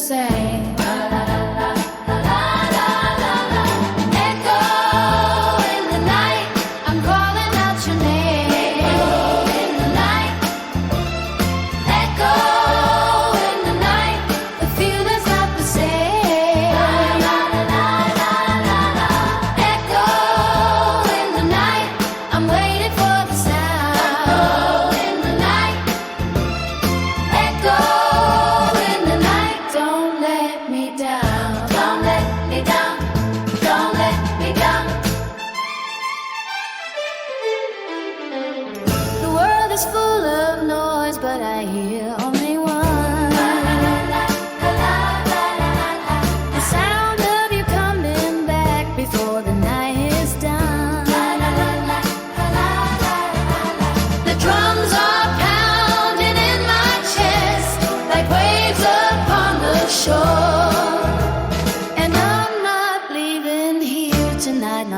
same.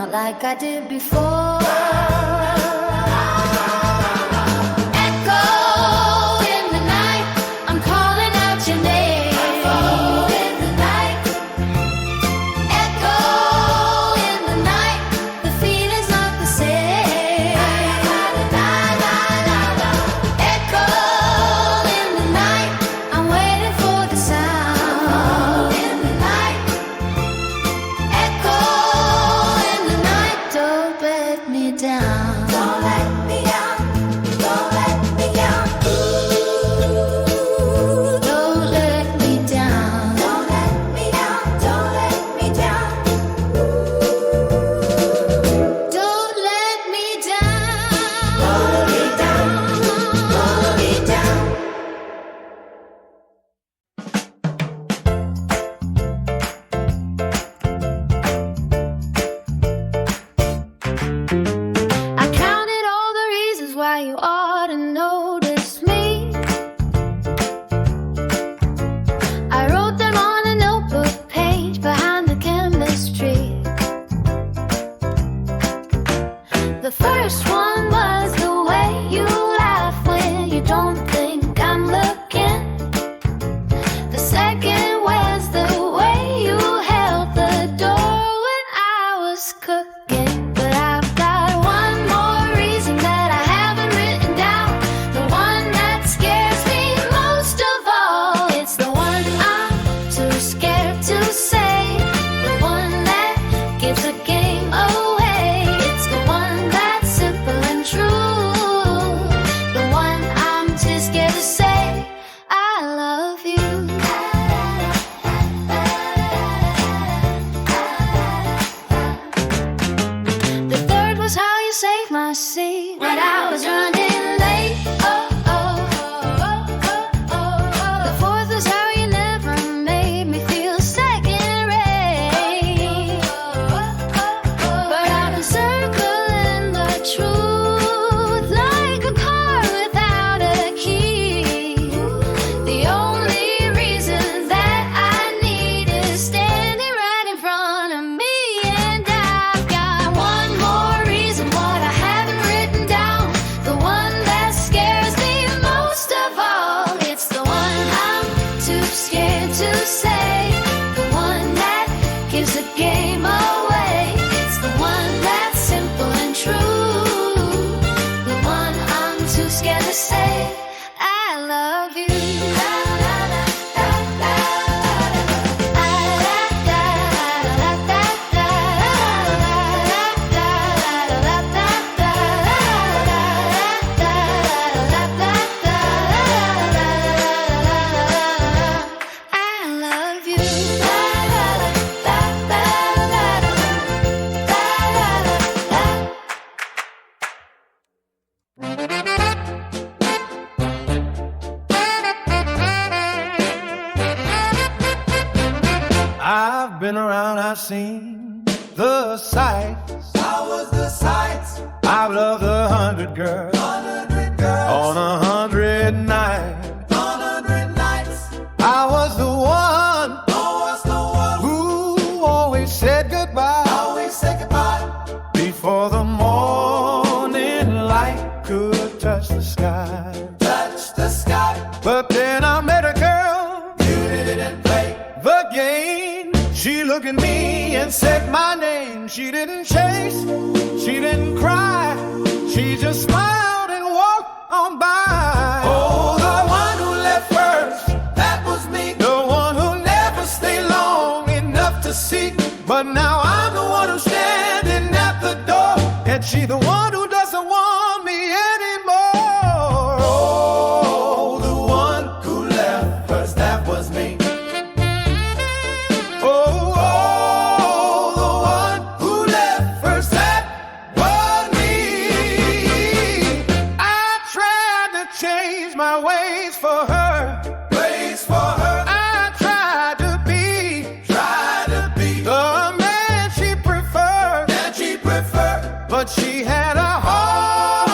Like I did before. Echo in the night, I'm calling out your name. Echo in the night, echo in the night, the feeling's not the same. Echo in the night, I'm waiting for the sound. In the night, echo. Don't let me down. Don't let me down. Don't let me down. Don't let me down. Don't let me down. Don't let me down. Don't let me down. Don't let me down. Don't let me down. You ought to notice me. I wrote them on a notebook page behind the chemistry. The first one was the way you laugh when you don't think I'm looking. The second was the way you held the door when I was cooking. But I've got one more reason that I haven't written down. The one that scares me most of all. It's the one I'm too scared to say. The one that gives the game away. It's the one that's simple and true. The one I'm too scared to say. I love you. The third was how you saved my seat when I was running late. Oh, oh, oh, oh, oh. The fourth was how you never made me feel second rate. But I've been circling the truth like a car without a key. The only reason that I need is standing right in front of me. And I've got one more reason what I haven't written down. The one that scares me most of all. It's the one I'm too scared to say. The one that gives the game away. It's the one that's simple and true. The one I'm too scared to say. I love you. I've been around, I've seen the sights. How was the sights? I've loved 100 girls 100 girls on 100 nights. 100 nights. I was the one I was the one who always said goodbye. always say goodbye. Before the morning light could touch the sky. Touch the sky. But then I met a girl You didn't play. looked at me and said my name. She didn't chase, she didn't cry, she just smiled and walked on by. Oh, the one who left first, that was me. The one who never stayed long enough to see. But now I'm the one who's standing at the door, and she the one who doesn't want me anymore. Oh, the one who left first, that was me. Oh, the one who left first, that was me. I tried to change my ways for her. Ways for her, I tried to be the man she preferred, that she preferred. but she had a heart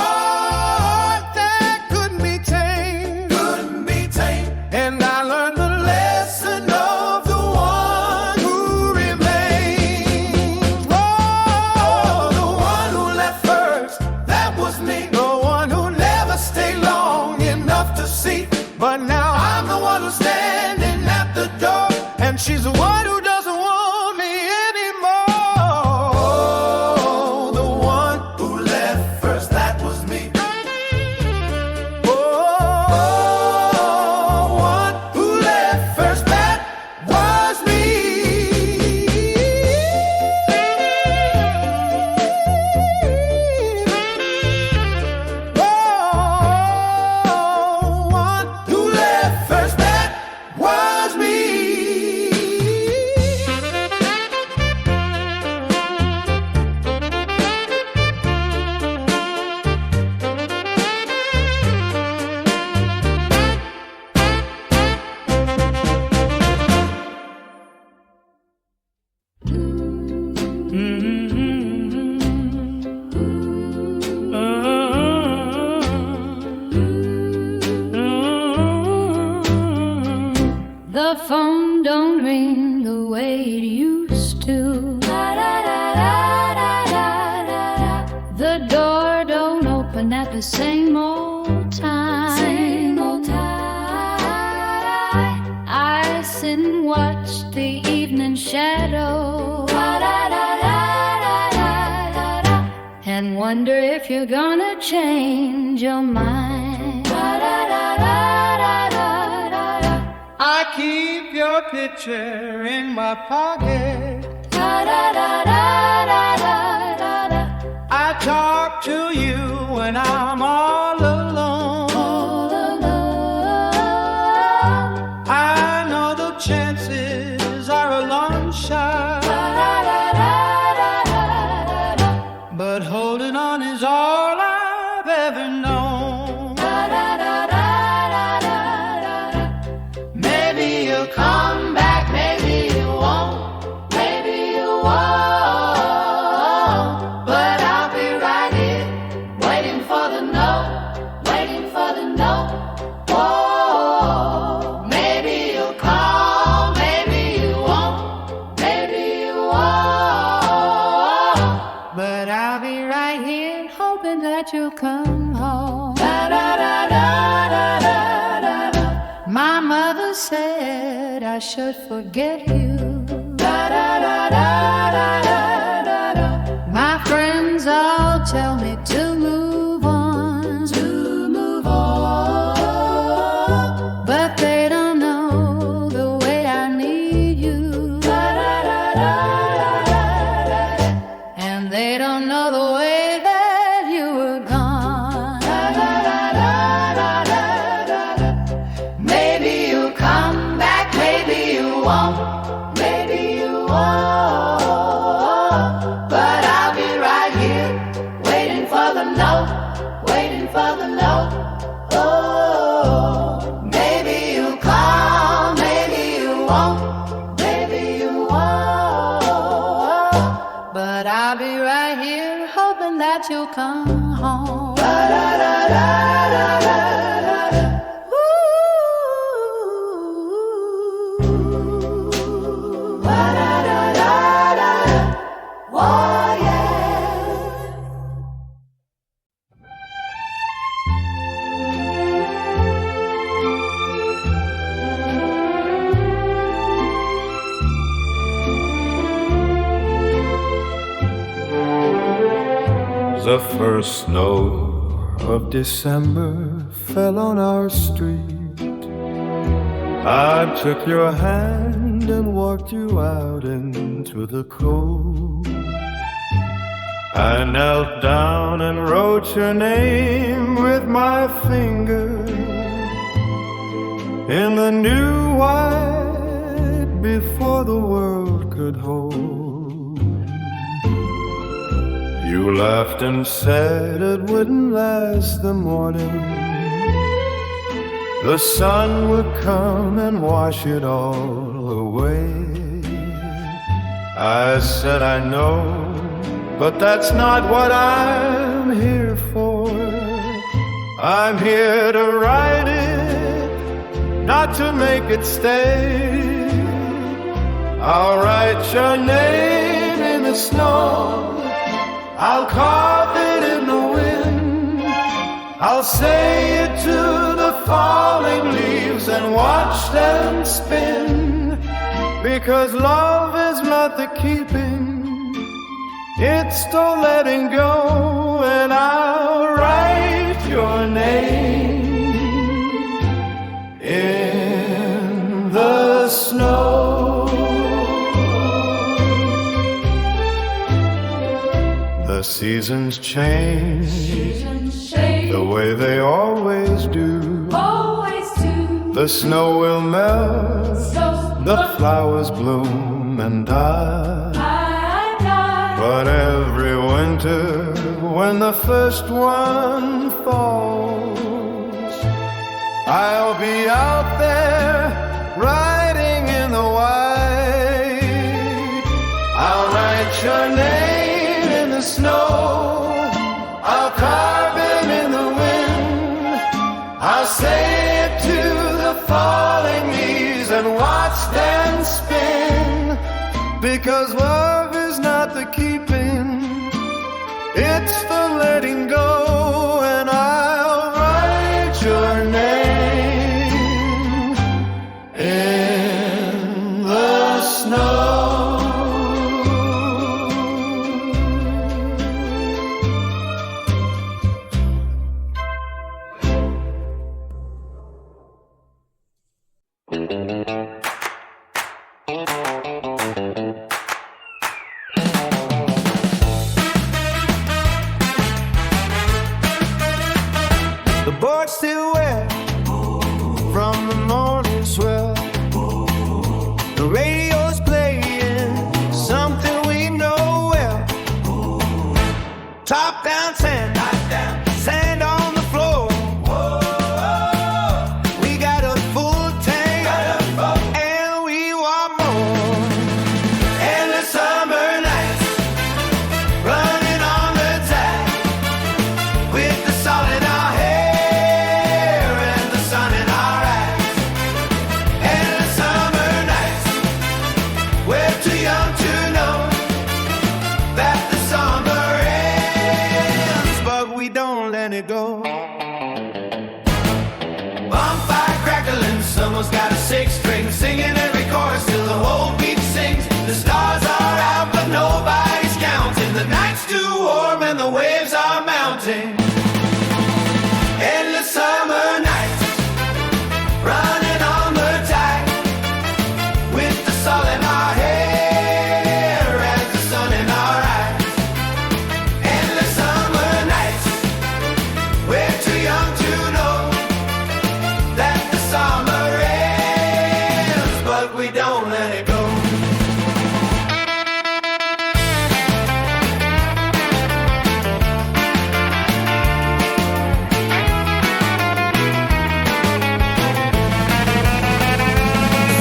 that couldn't be tamed. Couldn't be tamed. And I learned the lesson of the one who remains. Oh, The one who left first, that was me. the one who never stayed long enough to see. But now I'm the one who's standing at the door, and she's the one who doesn't want me anymore. Oh, the one who left first, that was me. Oh, one who left first, that was me. Oh, one who left first, that was me. The phone don't ring the way it used to. The door don't open at the same old time. I sit and watch the evening shadow and wonder if you're gonna change your mind. I keep your picture in my pocket. I talk to you when I'm all alone. I know the chances are a long shot, but holding on is all I've ever known. Maybe you'll come back, maybe you won't, maybe you won't. But I'll be right here, waiting for the note, waiting for the note. Whoa, maybe you'll call, maybe you won't, maybe you won't. But I'll be right here, hoping that you'll come home. My mother said I should forget you. My friends all tell me to move on, but they don't know the way I need you, and they don't know the way that you were gone. Maybe you'll come back, maybe you won't, maybe you won't. But I'll be right here, waiting for the note, waiting for the note. Oh, maybe you'll call, maybe you won't, maybe you won't. But I'll be right here, hoping that you'll come home. Oh, yeah. the first snow of December fell on our street, I took your hand and walked you out into the cold. I knelt down and wrote your name with my finger in the new white before the world could hold. You laughed and said it wouldn't last the morning. The sun would come and wash it all away. I said I know, but that's not what I'm here for. I'm here to write it, not to make it stay. I'll write your name in the snow, I'll carve it in the wind, I'll say it to the falling leaves and watch them spin. Because love is not the keeping, it's the letting go, and I'll write your name in the snow. The seasons change, the way they always do. The snow will melt, the flowers bloom and die. But every winter, when the first one falls, I'll be out there riding in the white. I'll write your name in the snow, I'll carve it in the wind, I'll say it to the falling leaves and watch them spin. Because love is not the keeping, it's the letting go, and I'll write your name in the snow. The board's still wet from the morning swell. The radio's playing something we know well. Top down sand, sand on the floor. We got a full tank and we want more. Endless summer nights running on the tide with the salt in our hair and the sun in our eyes. Endless summer nights, we're too young to know that the summer ends, but we don't let it go. Bonfire crackling, someone's got a six string, singing every chorus till the whole beach sings. The stars are out, but nobody's counting. The night's too warm and the waves are mounting. Endless summer nights, running on the tide with the salt in our hair and the sun in our eyes. Endless summer nights, we're too young to know that the summer ends, but we don't let it go.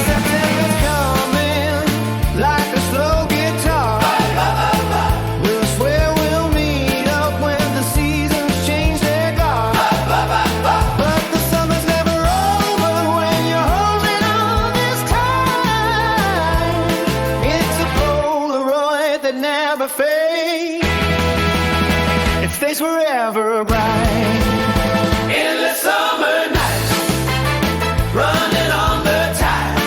September's coming like a slow guitar. We'll swear we'll meet up when the seasons change their guard. But the summer's never over when you're holding on this time. It's a Polaroid that never fades. It stays forever bright. Endless summer nights, running on the tide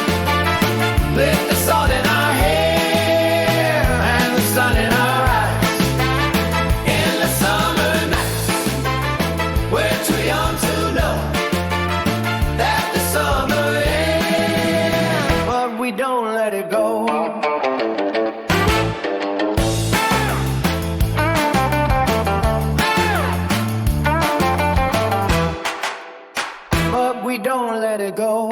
with the salt in our hair and the sun in our eyes. Endless summer it go.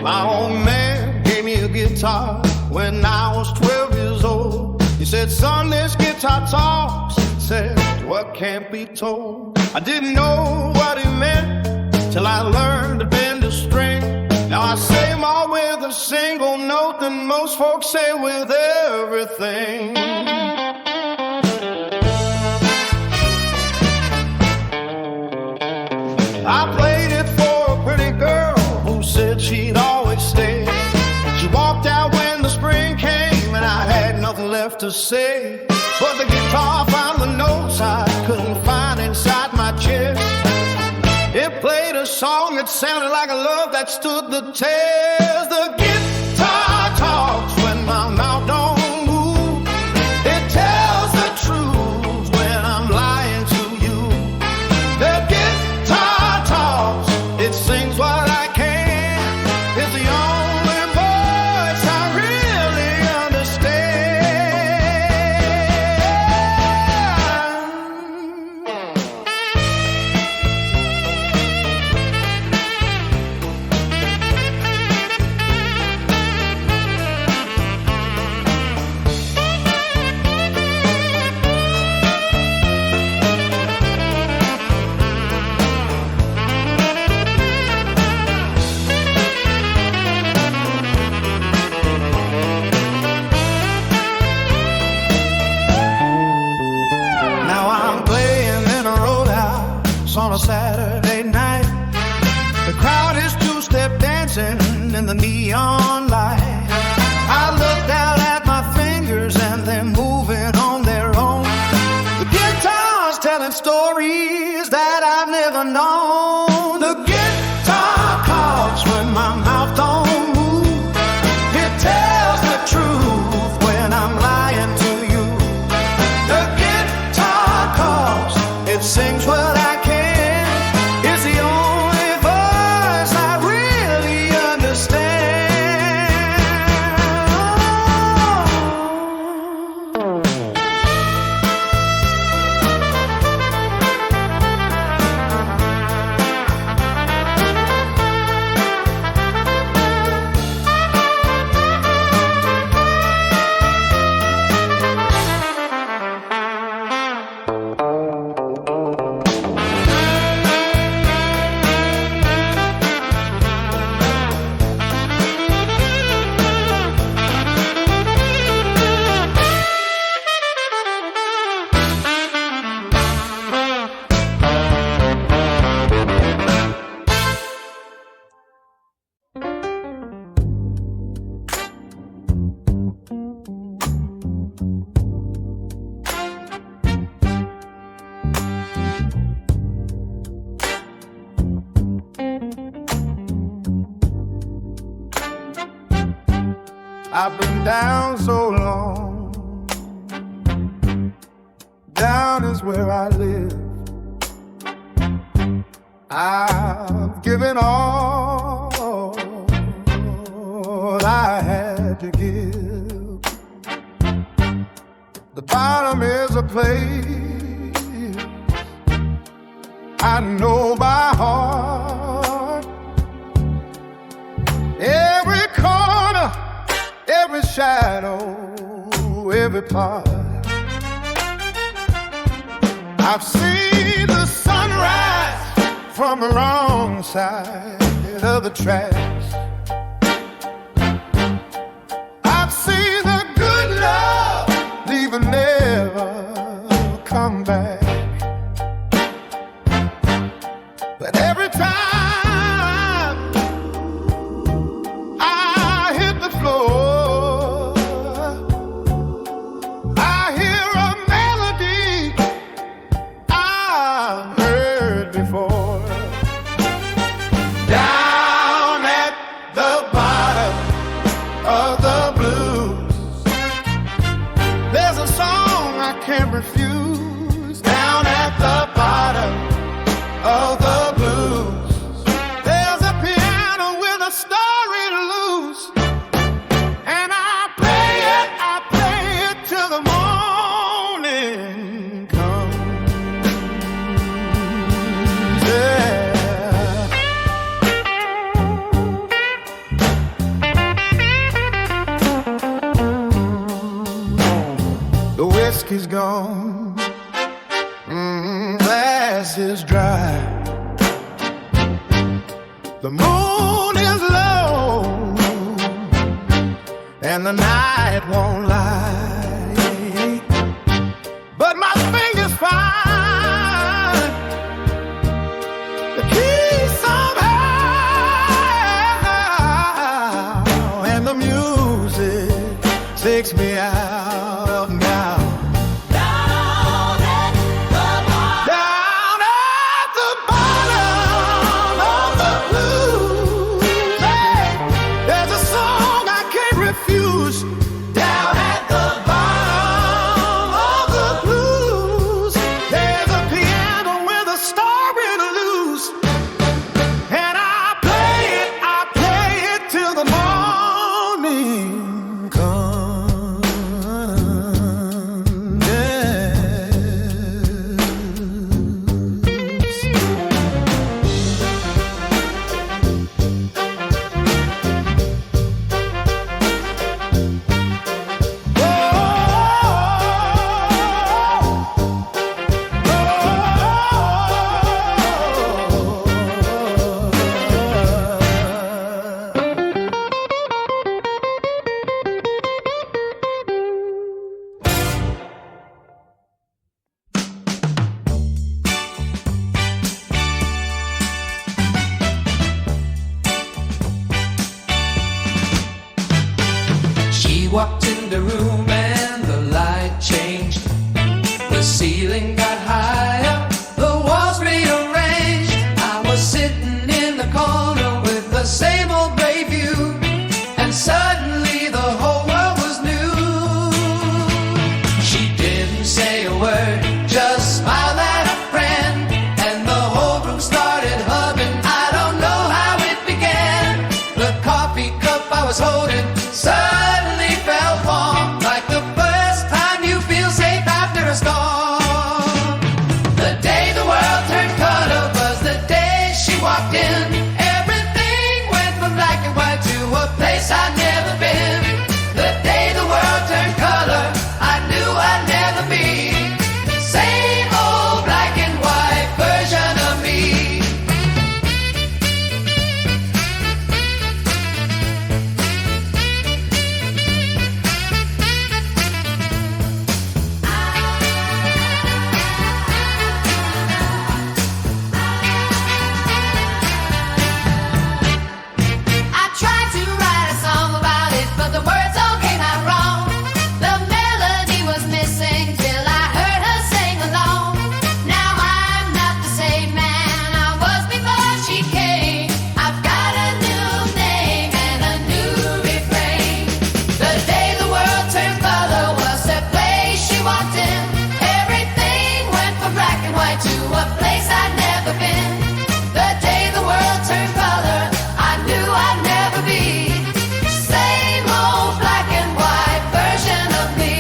My old man gave me a guitar when I was 12 years old. He said, son, this guitar talks. He said, what can't be told. I didn't know what he meant till I learned to bend a string. Now I say more with a single note than most folks say with everything. I played it for a pretty girl who said she'd always stay. She walked out when the spring came and I had nothing left to say. But the guitar found the notes I couldn't find inside my chest. It played a song that sounded like a love that stood the test. The guitar talks when my mouth don't move. It tells the truth when I'm lying to you. The guitar talks, it sings what I can. It's the only voice I really on a Saturday night. The crowd is two-step dancing in the neon light. I look down at my fingers and they're moving on their own. The guitar's telling stories that I've never known. The guitar calls when my mouth don't move. It tells the truth when I'm lying to you. The guitar calls, it sings what I can. It's the only voice I really understand. I've been down so long. Down is where I live. I've given all I had to give. The bottom is a place I know by heart. Every corner, every shadow, every part. I've seen the sunrise from the wrong side of the tracks. I've seen the good love leave and never come back. But every time I hit the floor, I hear a melody I've heard before. Down at gone. Glass is dry. The moon is low, and the night won't lie. But my fingers find the key somehow, and the music takes me out of now. Down at the bottom of the blues, hey, there's a song I can't refuse. Down at the bottom of the blues, there's a piano with a star interludes, and I play it till the morning comes. She walked in the room and the light changed. The ceiling got higher, the walls rearranged. I was sitting in the corner with the same old gray view, and suddenly the whole world was new. She didn't say a word, just smiled at a friend, and the whole room started humming. I don't know how it began. The coffee cup I was holding suddenly felt warm, like the first time you feel safe after a storm. The day the world turned color was the day she walked in. Everything went from black and white to a place I'd never been. The day the world turned color, I knew I'd never be same old black and white version of me. I tried to write a song about it, but the words all came out wrong. The melody was missing till I heard her sing along. Now I'm not the same man I was before she came. I've got a new name and a new refrain. The day the world turned color was the place she walked in. Everything went from black and white to a place I'd never been. The day the world turned color, I knew I'd never be same old black and white version of me.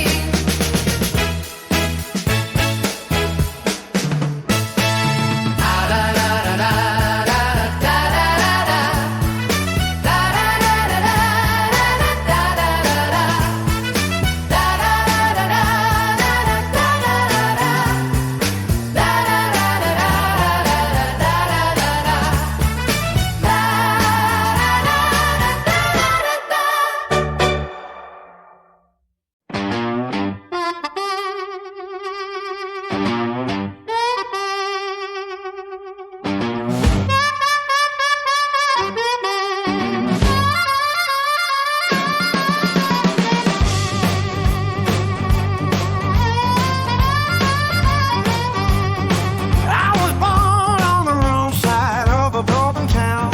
I was born on the wrong side of a broken town,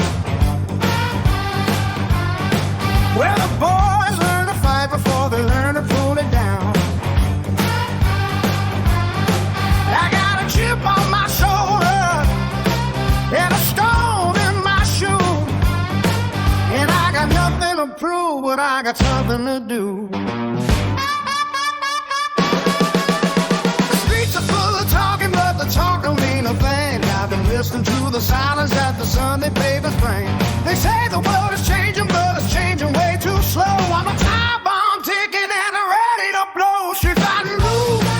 where the boys learn to fight before they learn to pull it down. I got a chip on my shoulder and a stone in my shoe, and I got nothing to prove, but I got something to do. The streets are full of talking, but the talk don't mean a thing. I've been listening to the silence that the Sunday papers bring. They say the world is changing, but it's changing way too slow. I'm a time bomb ticking and I'm ready to blow. Streets fighting moves,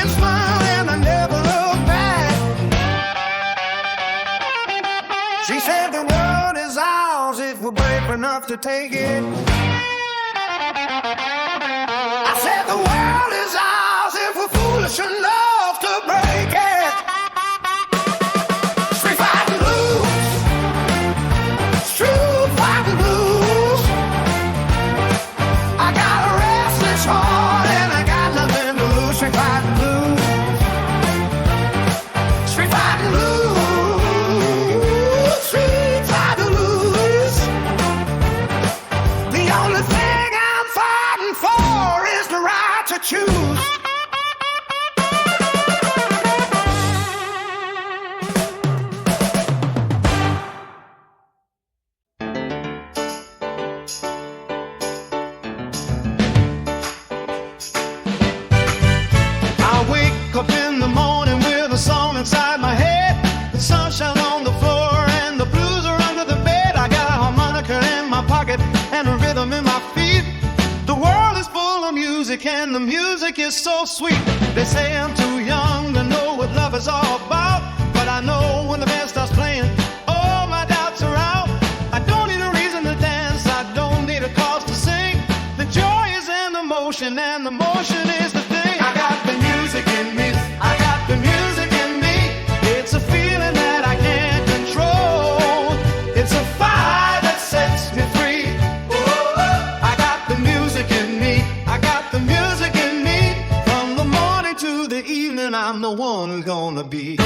and smile and I never look back. She said the world is ours if we're brave enough to take it. I said the world is ours if we're foolish enough to break it. Street fighting blues, true fighting blues. I got a restless heart and I got nothing to lose. Street fighting blues, street fighting blues, street fighting blues. The only thing I'm fighting for is the right to choose. I wake up in the morning with a song inside my head. The sunshine on the floor and the blues are under the bed. I got a harmonica in my pocket and a rhythm in my feet. The world is full of music and the music is so sweet. They say I'm too young to know what love is all about, but I know when the band starts playing, all my doubts are out. I don't need a reason to dance, I don't need a cause to sing. The joy is in the motion and the motion is the thing. I got the music in me, I got the music in me. It's a feeling that I can't control. It's a fire that sets me free. I got the music in me, I got the music in me. From the morning to the evening, I'm the one who's gonna be.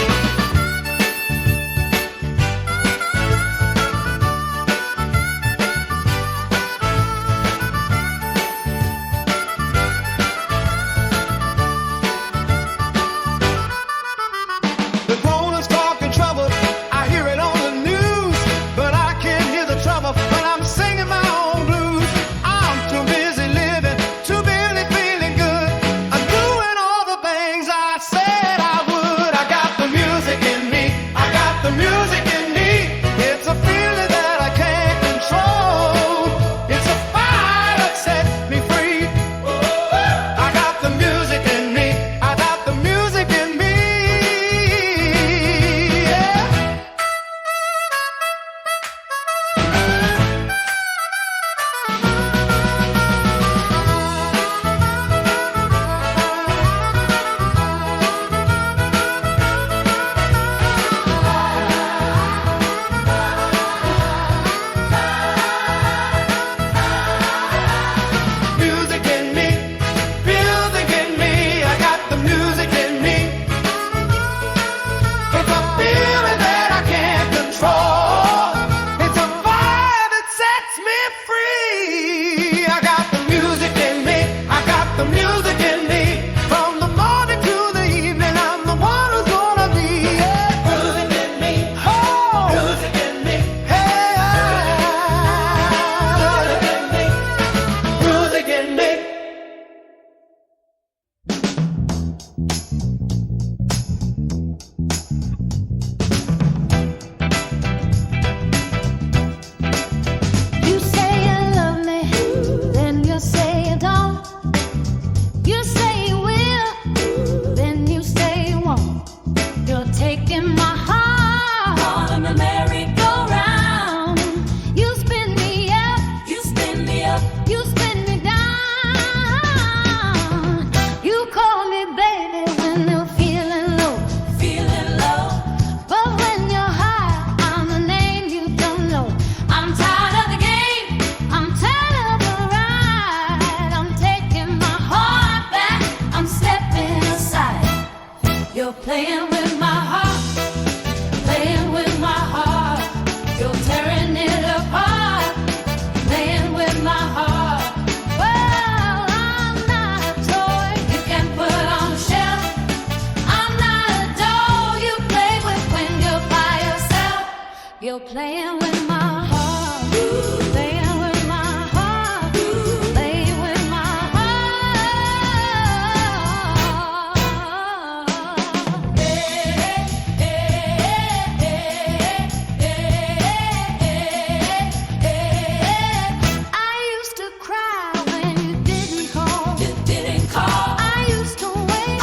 The grown-ups talking trouble, I hear it on the news, but I can't hear the trouble when I'm singing my own blues. I'm too busy living, too busy feeling good. I'm doing all the things I said I would. I got the music in me, I got the music in me. It's a feeling that I can't control. It's a fire that sets me free. I got the music in me, I got the music in me. Yeah. Music in me, music in me, I got the music in me. It's a feeling that I can't control. It's a fire that sets me free. I got the music in me, I got the music in me. From the morning to the evening, I'm the one who's gonna be. Yeah. Music in me, oh, music in me, hey, music in me, music in me. You say you love me, then you say you don't. You say you will, then you say you won't. You're taking my heart on a merry-go-round. You spin me up, you spin me up, you spin me down. You call me baby when you're feeling low, but when you're high, I'm the name you don't know. I'm tired of the game, I'm tired of the ride. I'm taking my heart back, I'm stepping aside. You're playing with my heart, playing with my heart. You're tearing it apart, playing with my heart. Well, I'm not a toy you can put on the shelf. I'm not a doll you play with when you're by yourself. You're playing with my heart, playing with my heart, playing with my heart. I used to cry when you didn't call. I used to wait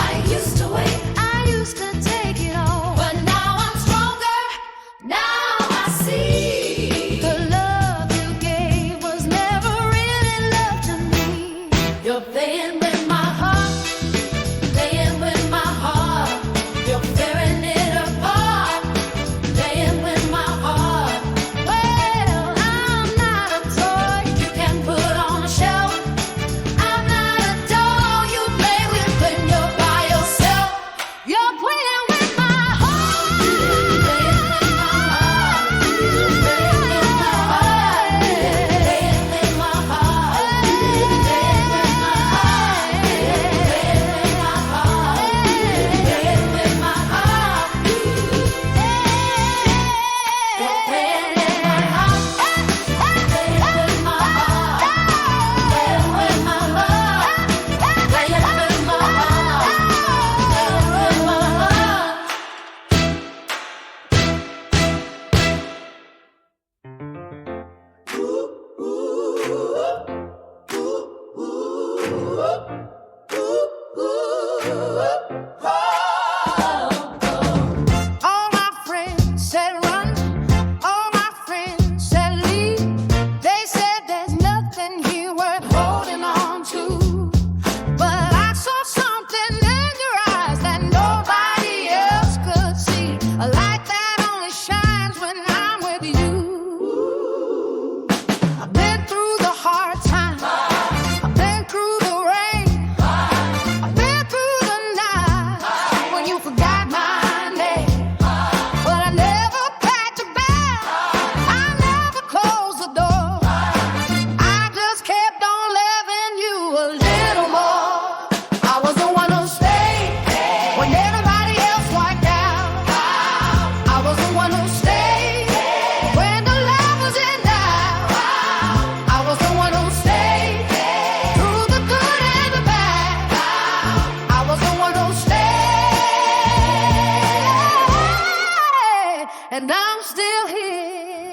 and I'm still here.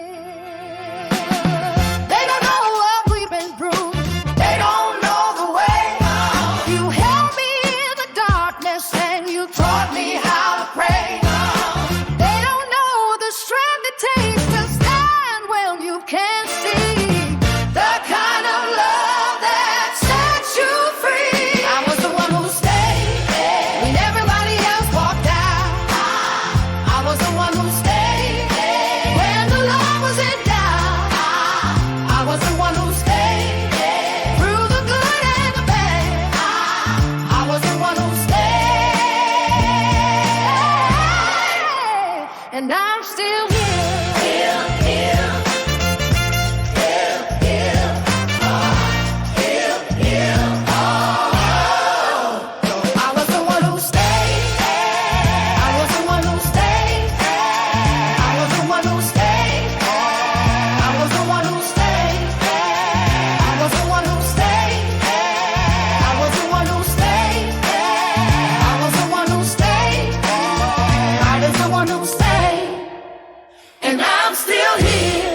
They don't know what we've been through. They don't know the way. You held me in the darkness and you taught me how to pray. They don't know the strength it takes to stand when you can't see. The kind of love that sets you free. I was the one who stayed when everybody else walked out. I was the one who stayed when the love was in doubt. I was the one who stayed through the good and the bad. I was the one who stayed, and I'm still here. I was the one who stayed. I was the one who stayed. I was the one who stayed. I was the one who stayed. I was the one who stayed. I was the one who stayed. I was the one who stayed. I was the one who stayed. And I'm still here.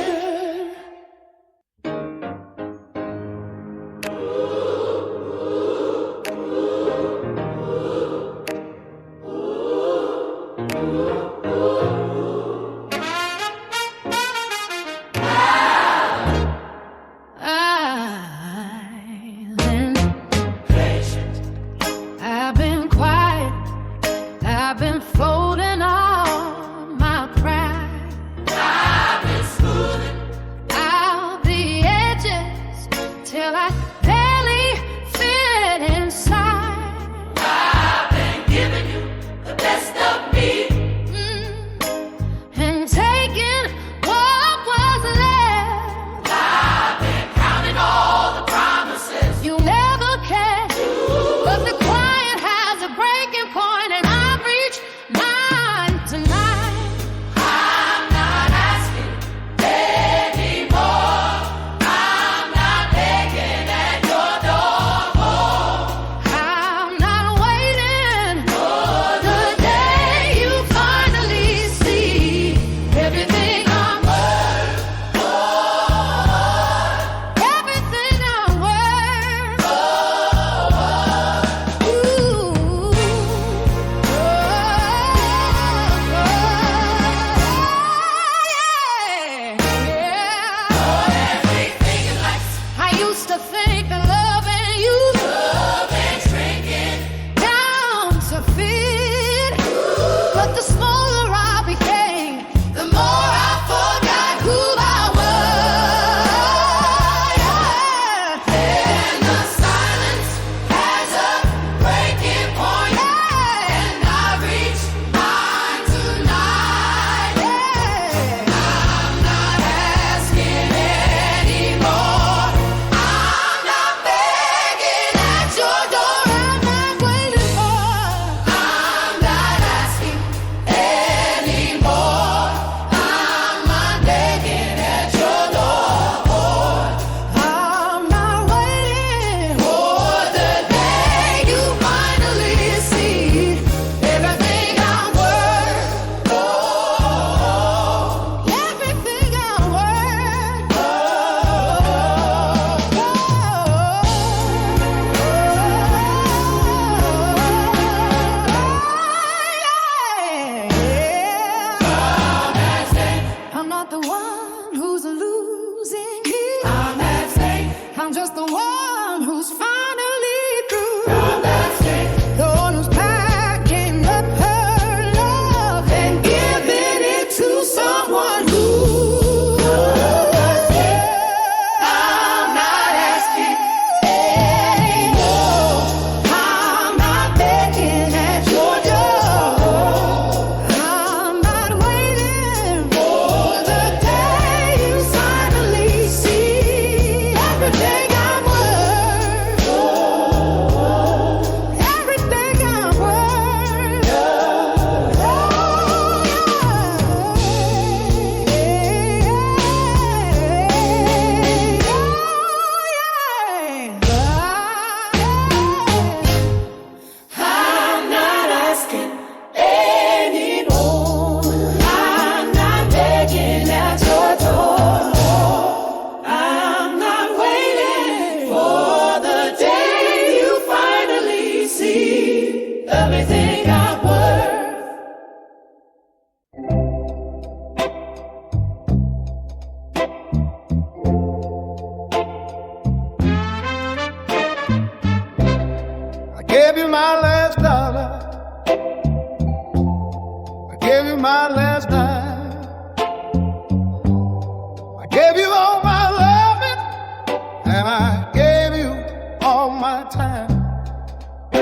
I've been quiet. I've been folding all my pride. I've been smoothing out the edges till I barely fit inside. I've been giving you the best of me, and taking what was left. I've been counting all the promises you never kept. But the quiet has a breaking point, and I've reached mine tonight. I'm not asking anymore. I'm not begging at your door. I'm not waiting for the day you finally see everything I'm worth. Everything I'm worth. I used to think that loving you down to fit, but the smaller I became, the more I forgot who I was. And the silence has a breaking point, and I reached mine tonight. I'm not asking anymore. I'm not begging at your door. I'm not waiting for. I'm not asking anymore. everything I'm worth. I gave you my last dollar. I gave you my last dime. I gave you all my loving, and I gave you all my time. I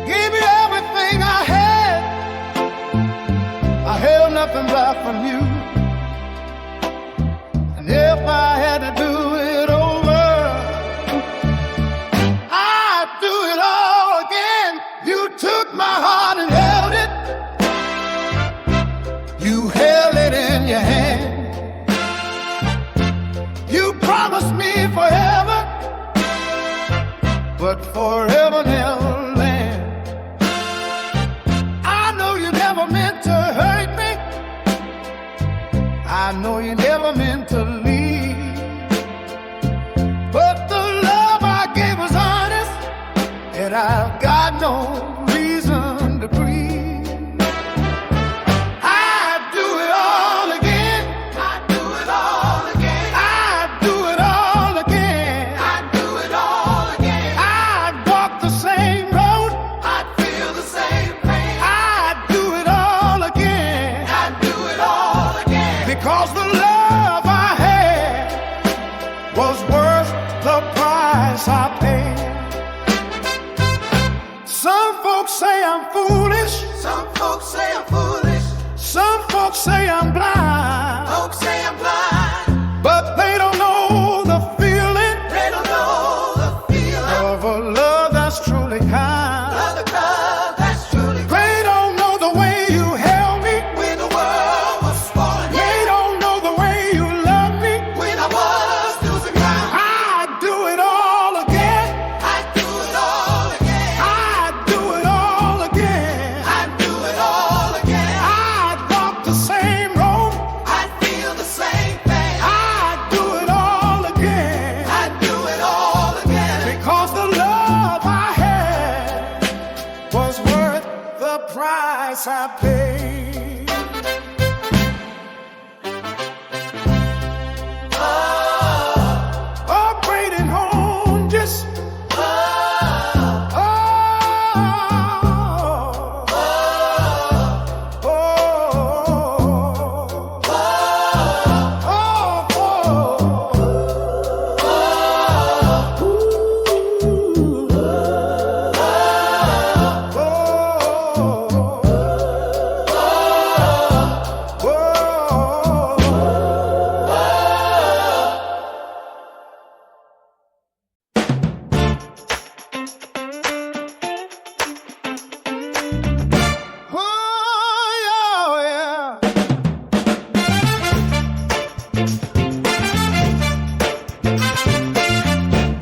gave you everything I had. I held nothing back from you. And if I had to do it over, I'd do it all again. You took my heart and held it. You held it in your hand. You promised me forever, but forever never land. I know you never meant to hurt me. I know you never meant to leave. But the love I gave was honest, and I've got no reason to breathe. I'd do it all again. I'd do it all again. I'd do it all again. I'd do it all again. I'd walk the same road. I'd feel the same pain. I'd do it all again. I'd do it all again. Because the love I had was worth the price I paid. Some folks say I'm foolish. Some folks say I'm foolish. Some folks say I'm blind. Folks say I'm blind. But they don't know the feeling. They don't know the feeling of a love that's truly kind. Of a love that's truly kind. They don't know the way you held me when the world was falling. They don't know the way you loved me when I was losing ground. I'd do it all again. I'd do it all again. I'd do it all again. I'd do it all again. I'd walk the same road. I'd feel the same pain. I'd do it all again. I'd do it all again. Because the love I had was worth the price I paid. Operating home just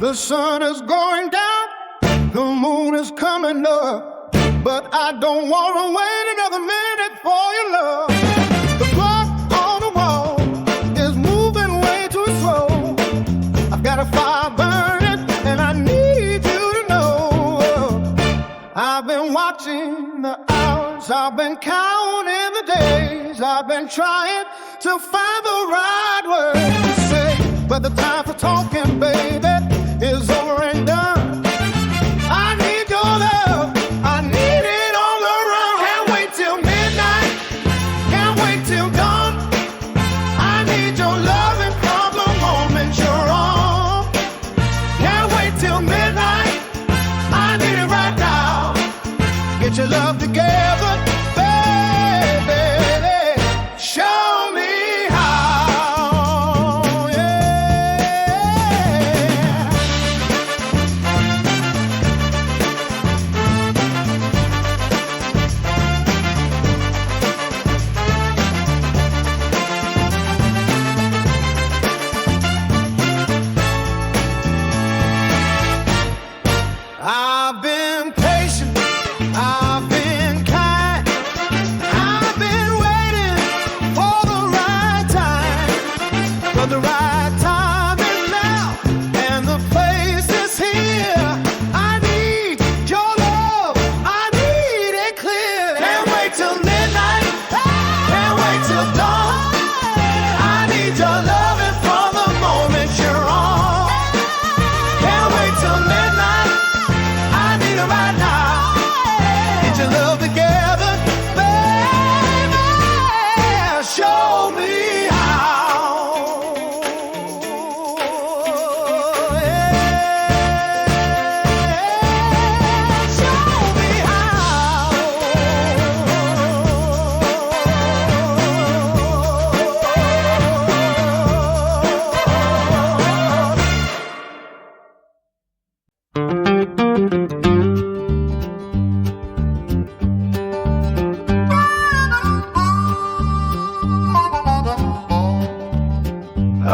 the sun is going down, the moon is coming up, but I don't want to wait another minute for your love. The clock on the wall is moving way too slow. I've got a fire burning, and I need you to know. I've been watching the hours, I've been counting the days, I've been trying to find the right words to say, but the time for talking, baby, is over and done. I need your love, I need it all around. Can't wait till midnight, can't wait till dawn. I need your loving from the moment you're on. Can't wait till midnight, I need it right now. Get your love together, baby. Show me how, yeah. I've been patient, I've been kind, I've been waiting for the right time. But the right time is now, and the place is here. I need your love, I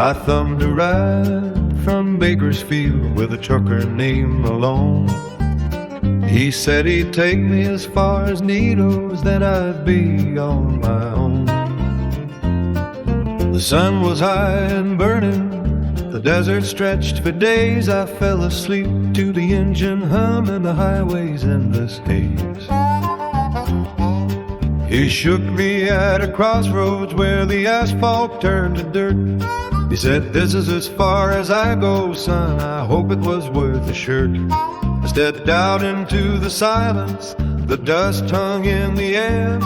I thumbed a ride from Bakersfield with a trucker named Malone. He said he'd take me as far as Needles, then I'd be on my own. The sun was high and burning, the desert stretched for days. I fell asleep to the engine hum and the highway's endless haze. He shook me at a crossroads where the asphalt turned to dirt. He said, "This is as far as I go, son, I hope it was worth a shirt." I stepped out into the silence, the dust hung in the air,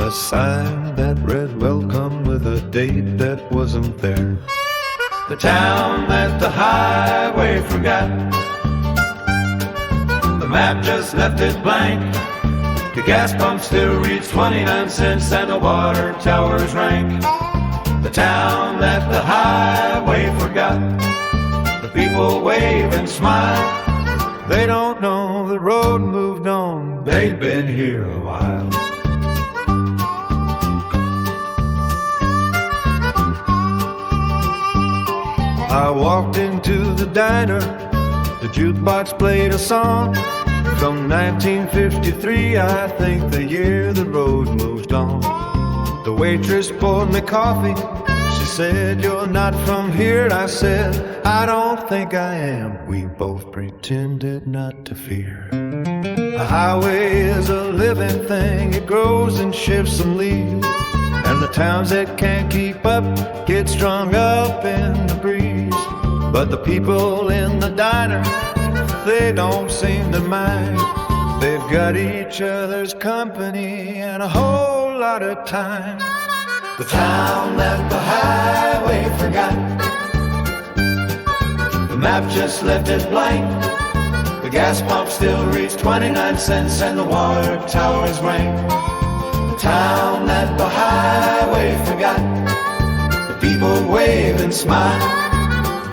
a sign that read welcome with a date that wasn't there. The town that the highway forgot, the map just left it blank. The gas pump still reads 29 cents and the water towers rank. The town that the highway forgot, the people wave and smile. They don't know the road moved on, they've been here a while. I walked into the diner, the jukebox played a song from 1953, I think the year the road moved on. The waitress poured me coffee, she said, "You're not from here." I said, "I don't think I am." We both pretended not to fear. A highway is a living thing, it grows and shifts and leaves, and the towns that can't keep up get strung up in the breeze. But the people in the diner, they don't seem to mind. They've got each other's company and a whole lot of time. The town that the highway forgot, the map just left it blank. The gas pump still reads 29 cents and the water towers rank. The town that the highway forgot, the people wave and smile.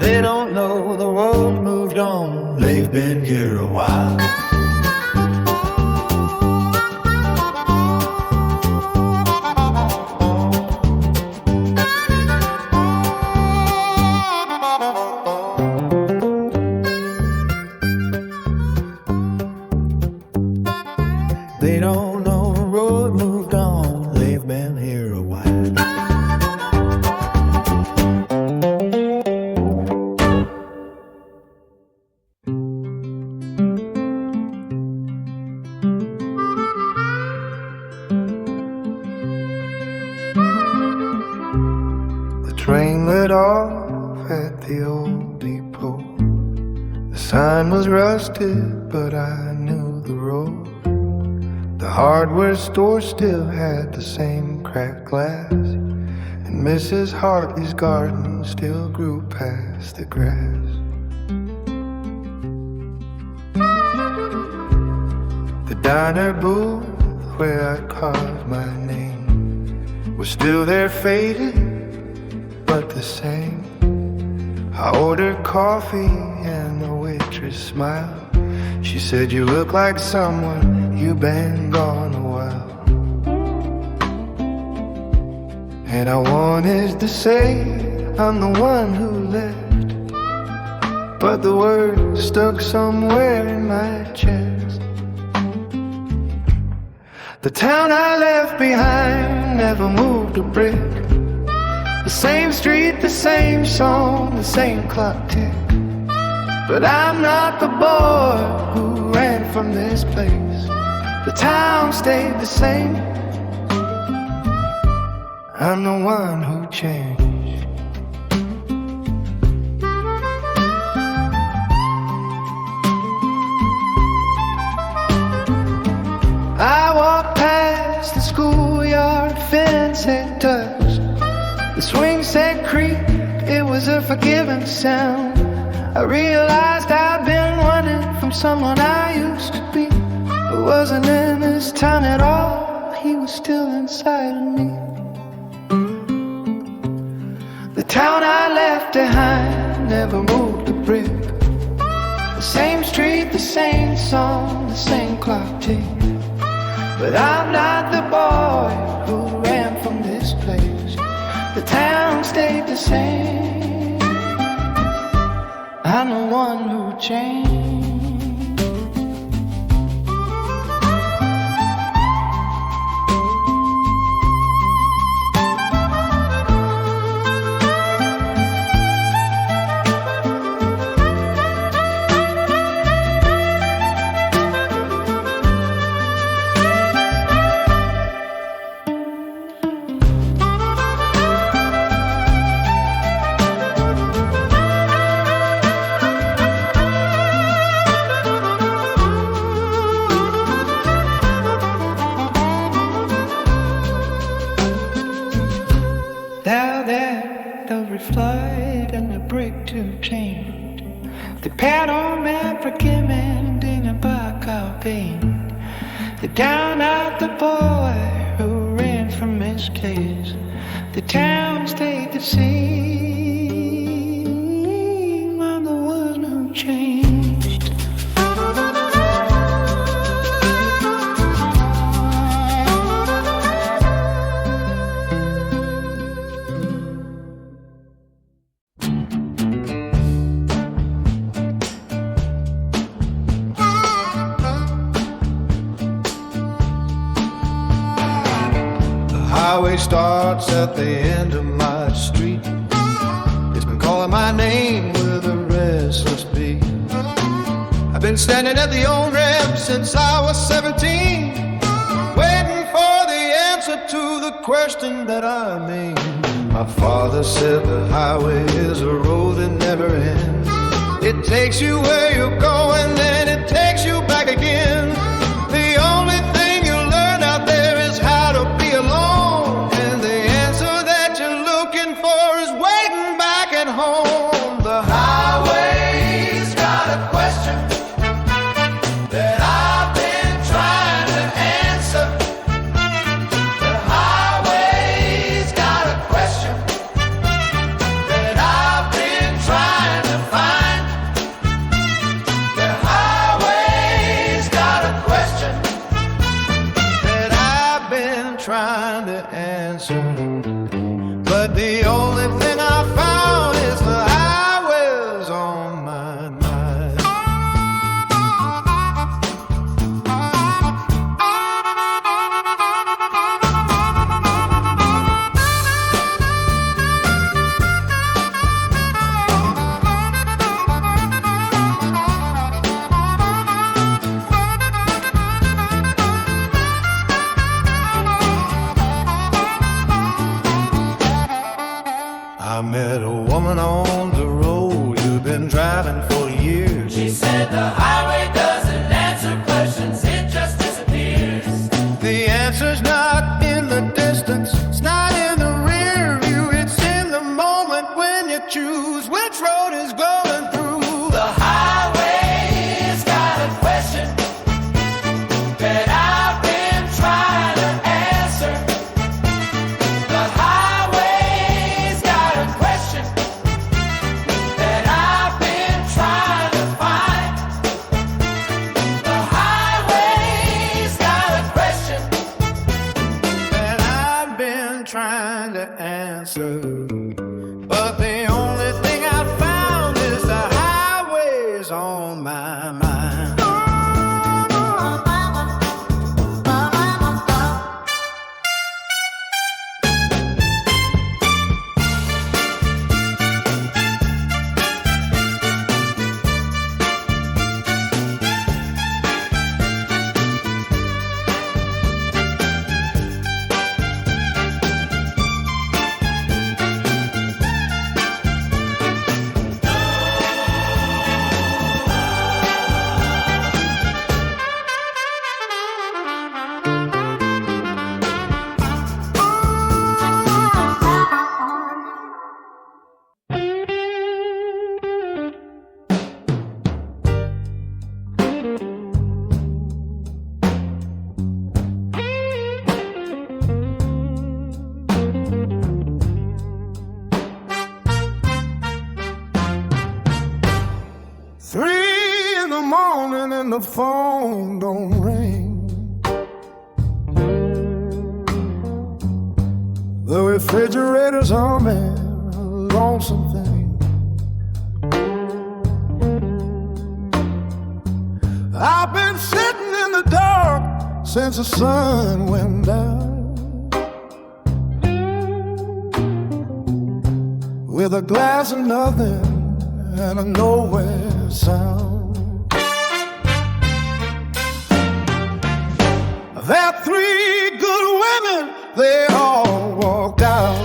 They don't know the road moved on, they've been here a while. They don't know the road moved on, they've been here a while. Train lit off at the old depot. The sign was rusted, but I knew the road. The hardware store still had the same cracked glass, and Mrs. Hartley's garden still grew past the grass. The diner booth where I carved my name was still there, faded but the same. I ordered coffee and the waitress smiled. She said, "You look like someone, you've been gone a while." And I wanted to say I'm the one who left, but the word stuck somewhere in my chest. The town I left behind never moved a brick. The same street, the same song, the same clock tick. But I'm not the boy who ran from this place. The town stayed the same. I'm the one who changed. I walked past the schoolyard fence and touched the swing set creak. It was a forgiving sound. I realized I'd been running from someone I used to be, but wasn't in this town at all. He was still inside of me. The town I left behind never moved a brick. The same street, the same song, the same clock tick. But I'm not the boy who ran from this place. The town stayed the same. I'm the one who changed. Flood and the brick to change. The pattern man for Kim and in a buck of pain. The down out the boy who ran from his case. The town stayed the same. I'm the one who changed. Highway starts at the end of my street. It's been calling my name with a restless beat. I've been standing at the on-ramp since I was 17, waiting for the answer to the question that I made. My father said the highway is a road that never ends. It takes you where you're going, then it takes you back again. The only thing you learn out there is how to be alone. Home. The highway's got a question that I've been trying to answer. The highway's got a question that I've been trying to find. The highway's got a question that I've been trying to answer. But the only thing I found is the highways on my mind. I met a woman on the road you've been driving for years. She said the highway doesn't answer questions, it just disappears. The answer's not in the distance, it's not in the rear view, it's in the moment when you choose which road is going through. The highway's got a question that I've been trying to answer. The highway's got a question that I've been trying to find. The highway's got a question that I've been trying to answer. But the only thing I found is the highways on my mind. And the phone don't ring. The refrigerator's humming a lonesome thing. I've been sitting in the dark since the sun went down, with a glass of nothing and a nowhere sound. There are 3 good women, they all walked out.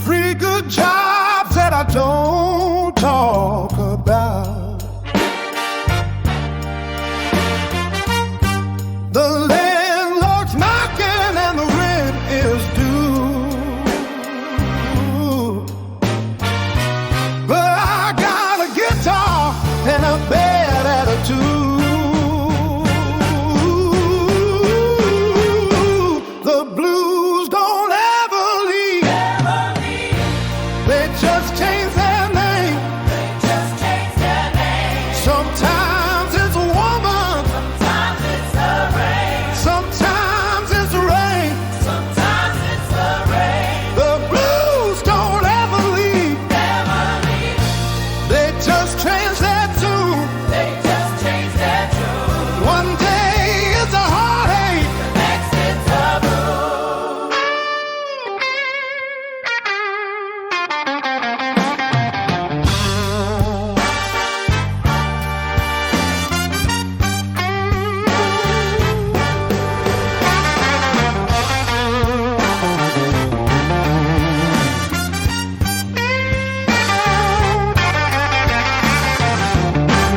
3 good jobs that I don't talk about. The landlord's knocking and the rent is due, but I got a guitar and a bad attitude. The blues don't ever leave. They just change their name. Sometimes it's a woman, sometimes it's the rain. The blues don't ever leave. They just change their tune. One day it's a heartache,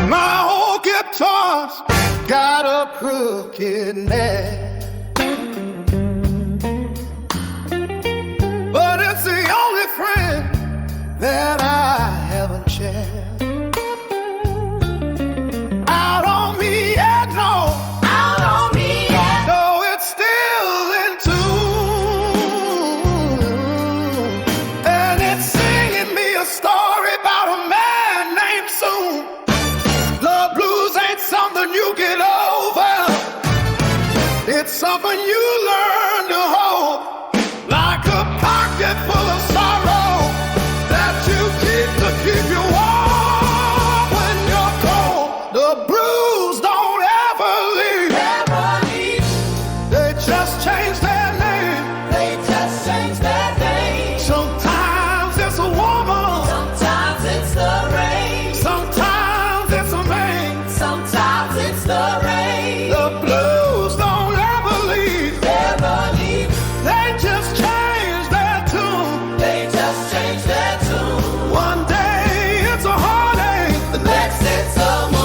my old guitar's got a crooked neck, but it's the only friend that I haven't shared. Out on me, yeah, no. No, it's still in tune, and it's singing me a story about a man named Soon. Love blues ain't something you get over. It's something you learn to hold, like a pocket full of sorrow that you keep to keep you warm when you're cold. The blues don't ever leave. They just change their name. Sometimes it's a woman, sometimes it's a man. The blues don't ever leave. They just change their tune. One day it's a heartache, the next it's a moon.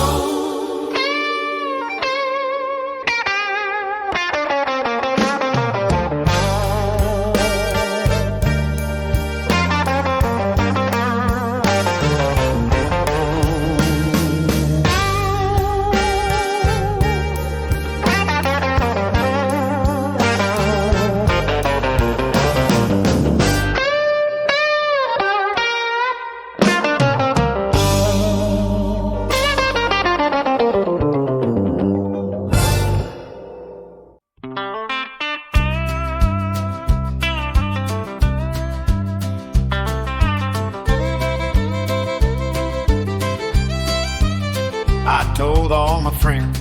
I told all my friends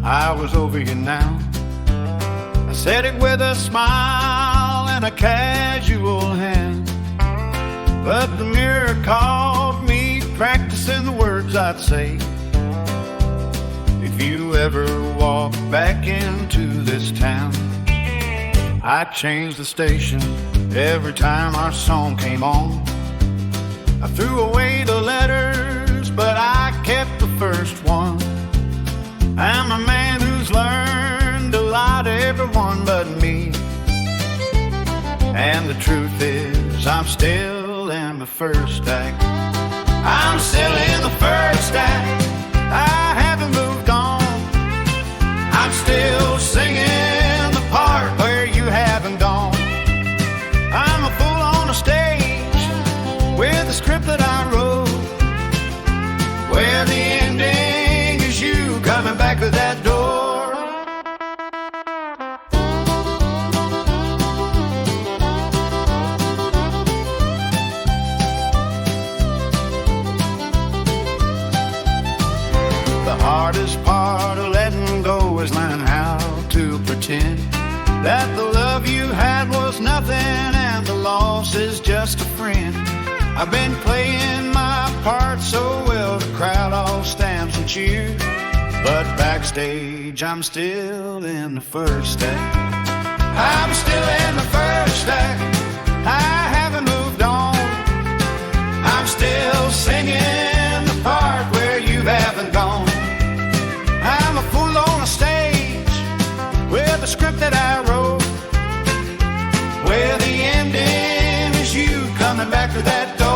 I was over you now. I said it with a smile and a casual hand, but the mirror caught me practicing the words I'd say. If you ever walk back into this town, I'd change the station every time our song came on. I threw away the letters, but I kept the first one. I'm a man who's learned to lie to everyone but me. And the truth is, I'm still in the first act. I'm still in the first act. I haven't moved on. I'm still singing the part where you haven't gone. I'm a fool on a stage with a script that I wrote, where the ending is you coming back to that door. hardest part of letting go is learning how to pretend that the love you had was nothing and the loss is just a friend. I've been playing my part so well, the crowd all stamps and cheers, but backstage I'm still in the first act. I'm still in the first act. I haven't moved on. I'm still singing the part where you haven't gone. I'm a fool on a stage with a script that I wrote, where the ending is you coming back to that door.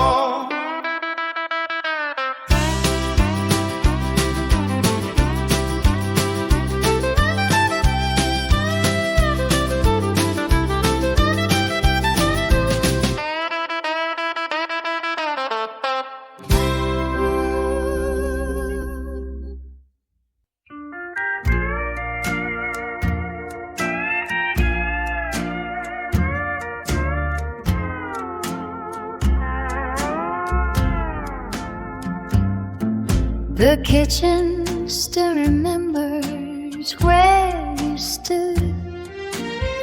The kitchen still remembers where you stood.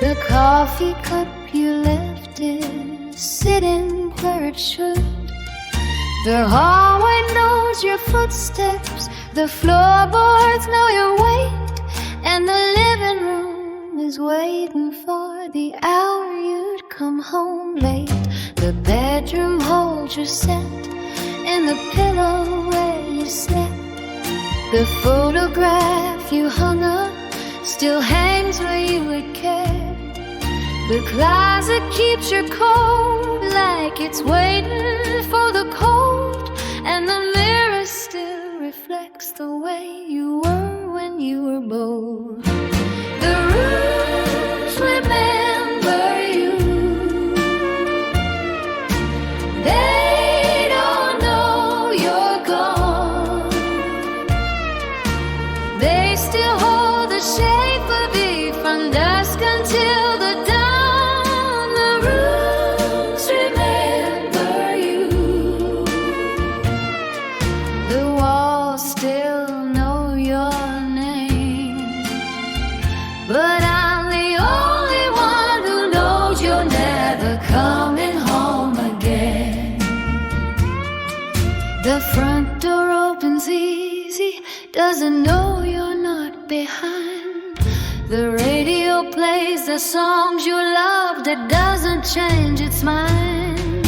The coffee cup you left is sitting where it should. The hallway knows your footsteps, the floorboards know your weight, and the living room is waiting for the hour you'd come home late. The bedroom holds your scent and the pillow where you slept. The photograph you hung up still hangs where you had kept. The closet keeps your coat like it's waiting for the cold, and the mirror still reflects the way you were when you were bold. The rooms remember you. They don't know you're gone. They still hold the shape of you from dusk until the dawn. The rooms remember you. The walls still know your name, but I'm the only one who knows you're never coming home again. The front door opens easy, doesn't know you're not behind. The radio plays the songs you love, that doesn't change its mind.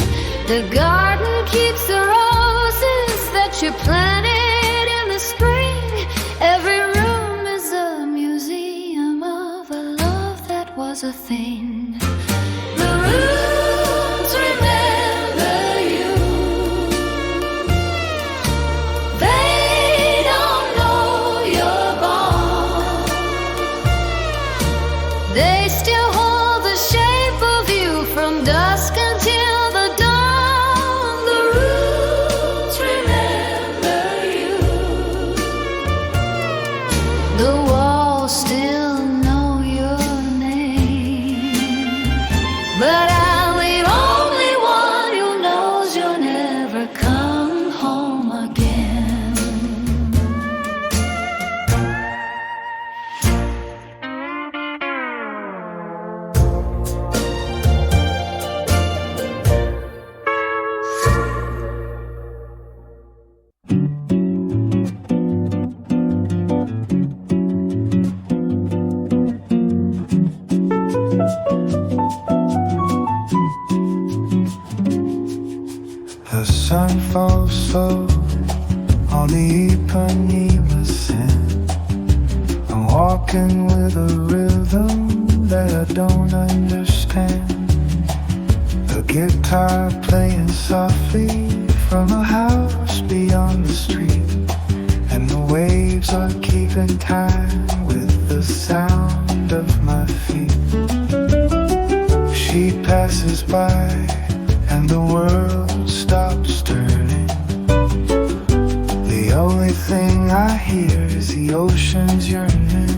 The garden keeps the roses that you planted in the spring. Every room is a museum of a love that was a thing. The rooms remember you. They don't know you're gone. They still hold the shape of you from dusk until the dawn. The rooms remember you. The walls still know your name, but I'm the only one who knows you'll never come home again. The sun falls slow on the Ipanema sand. I'm walking with a rhythm that I don't understand. The guitar playing softly from a house beyond the street, and the waves are keeping time with the sound of my feet. She passes by and the world stops turning. The only thing I hear is the ocean's yearning.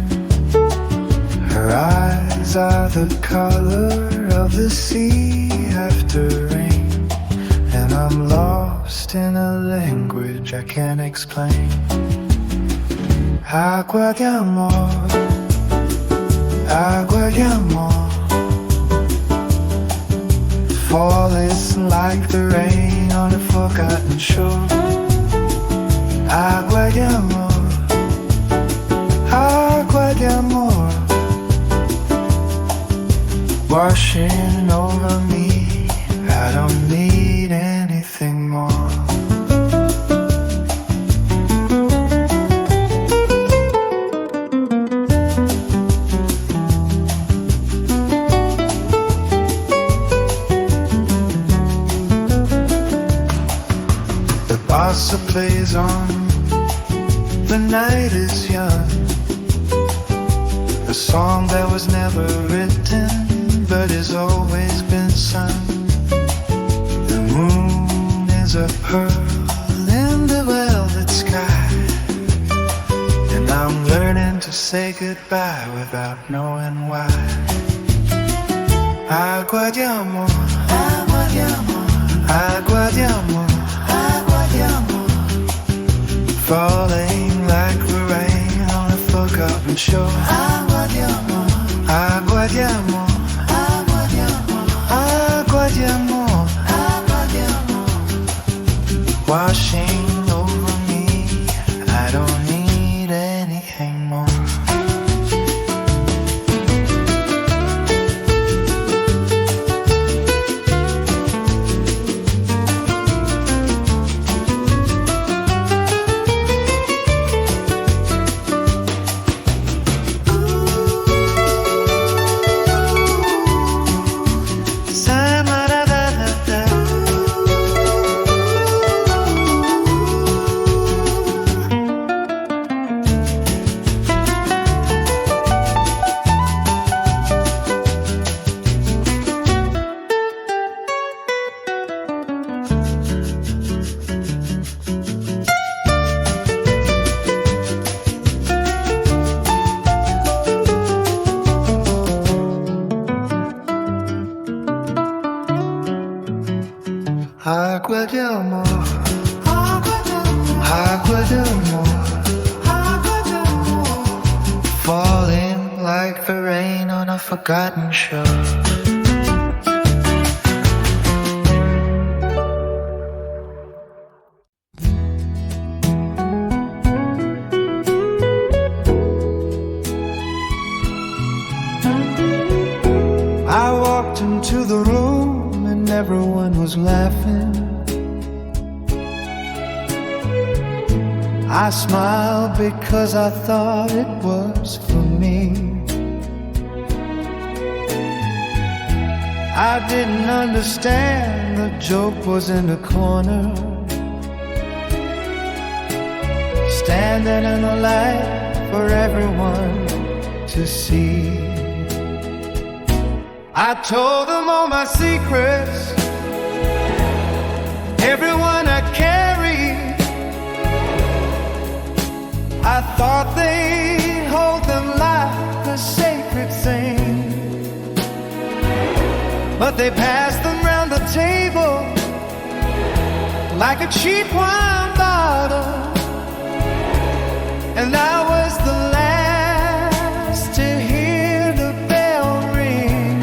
Her eyes are the color of the sea after rain, and I'm lost in a language I can't explain. Agua de amor, agua de amor, falling like the rain on a forgotten shore. Agua de amor, agua de amor, washing over me. I don't need anything more. Bossa plays on, the night is young. A song that was never written, but has always been sung. The moon is a pearl in the velvet sky, and I'm learning to say goodbye without knowing why. Agua de amor, agua de amor, agua de amor, falling like the rain on a forgotten shore. Agua de amor, agua de amor, agua de amor, agua de amor, agua de amor, washing over me. I don't need anything more. Agua de amor, agua de amor, agua de amor, agua de amor, falling like the rain on a forgotten shore. I walked into the room and everyone was laughing. I smiled because I thought it was for me. I didn't understand the joke was in the corner, standing in the light for everyone to see. I told them all my secrets, everyone I carried. I thought they'd hold them like a sacred thing, but they passed them round the table like a cheap wine bottle, and I was the last to hear the bell ring.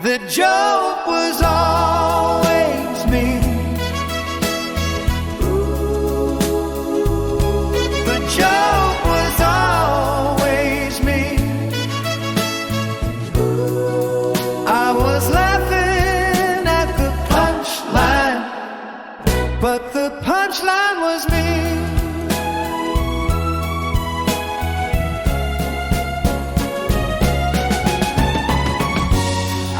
The joke was always me. The joke was always me. I was laughing at the punchline, but the punchline was me.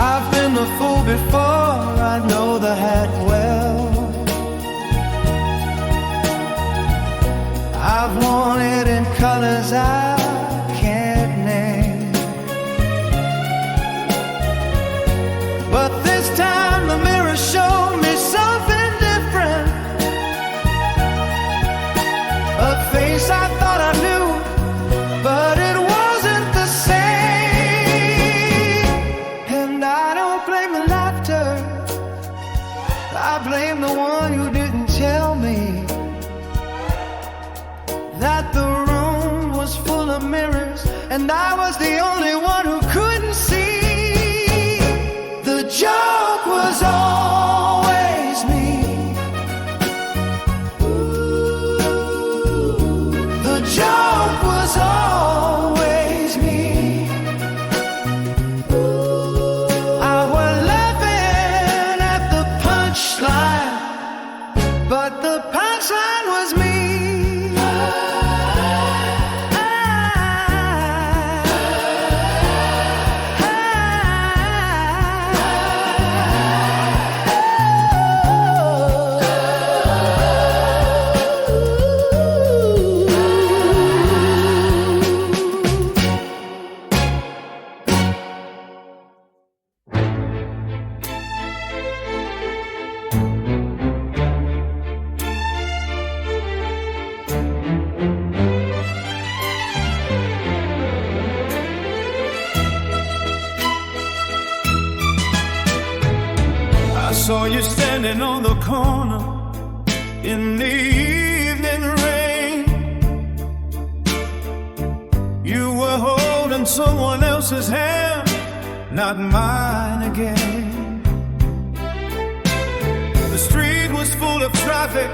I've been a fool before, I know the hat well. I've worn it in colors I can't name, but this time the mirror showed me something different. A face I thought I knew, but it wasn't the same. And I don't blame the laughter, I blame the one who didn't tell me that the room was full of mirrors, and I was the only one who couldn't see. The joke was always me. The joke was always me. I was laughing at the punchline, but the punchline was me. I saw you standing on the corner in the evening rain. You were holding someone else's hand, not mine again. The street was full of traffic,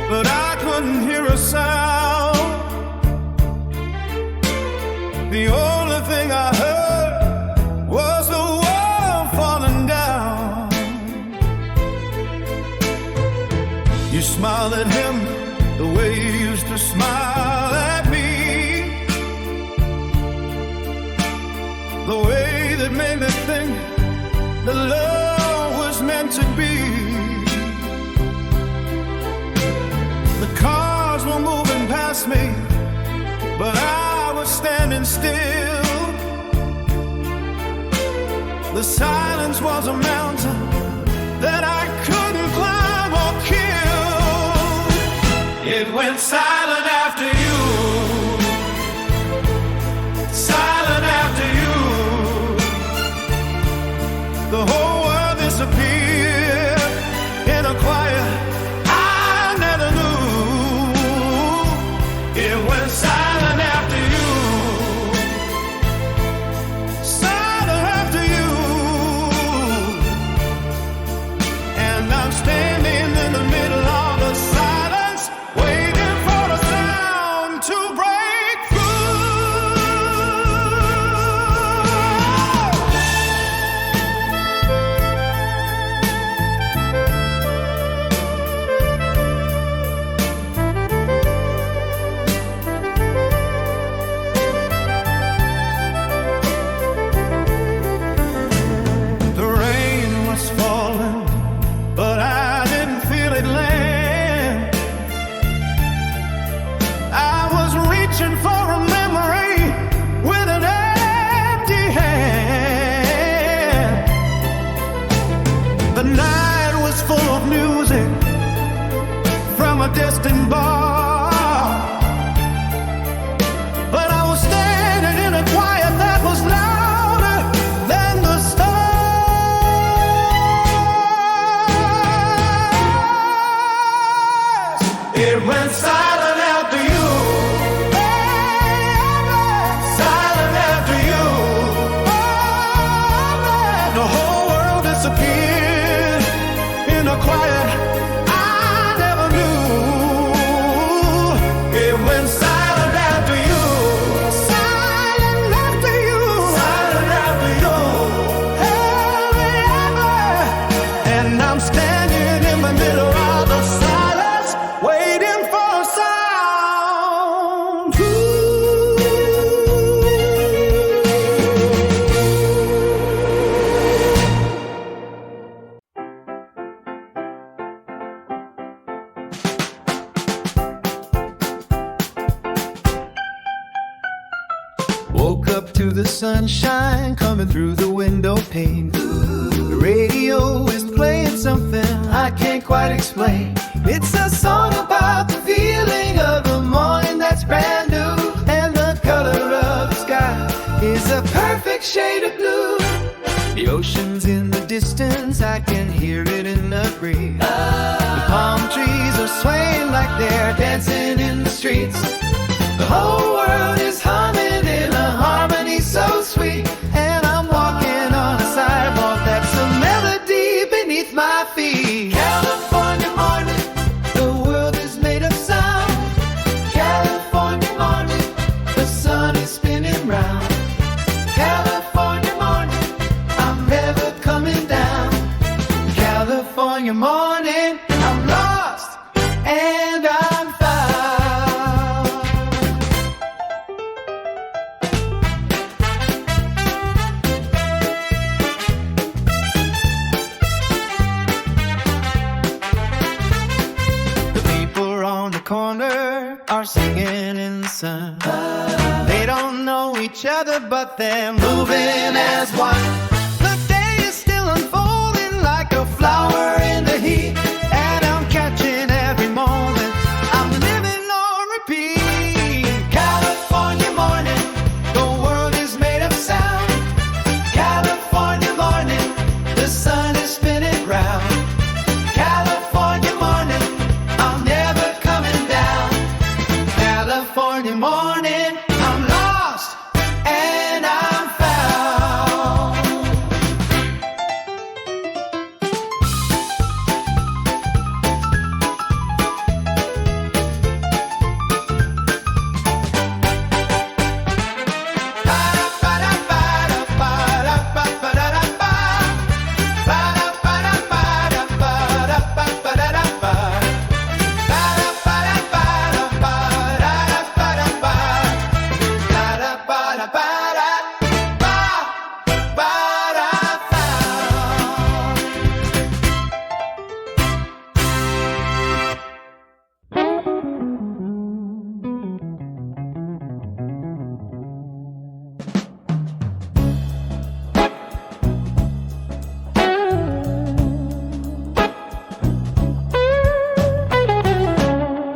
but I couldn't hear a sound. The only thing I heard was the world falling down. You smiled at him the way you used to smile at me, the way that made me think that love was meant to be. The cars were moving past me, but I was standing still. The silence was a mountain that I couldn't climb or kill. It went silent after you, silent after you. The whole world disappeared in a quiet I never knew. It went silent after you, silent after you. And I'm standing in the middle of the silence, waiting for a sound to break through. The rain was falling, but I didn't feel it land. I was reaching for a memory with an empty hand. The night was full of music from a distant bar, but I was standing in a quiet that was louder than the stars. It went silent after you, silent after you. The whole world disappeared in a quiet I never knew. It went silent after you, silent after you, silent after you. And I'm standing in the middle of the silence, waiting for a sound. Woke up to the sunshine coming through the window pane. The radio is playing something I can't quite explain. It's a song about the feeling of the morning that's brand new, and the color of the sky is a perfect shade of blue. The ocean's in the distance, I can hear it in the breeze. The palm trees are swaying like they're dancing in the street. sun. They don't know each other, but they're moving as one. The day is still unfolding like a flower in the heat, and I'm catching every moment. I'm living on repeat. California morning, the world is made of sound. California morning, the sun is spinning round. California morning, I'm never coming down. California morning, I'm lost and I'm found.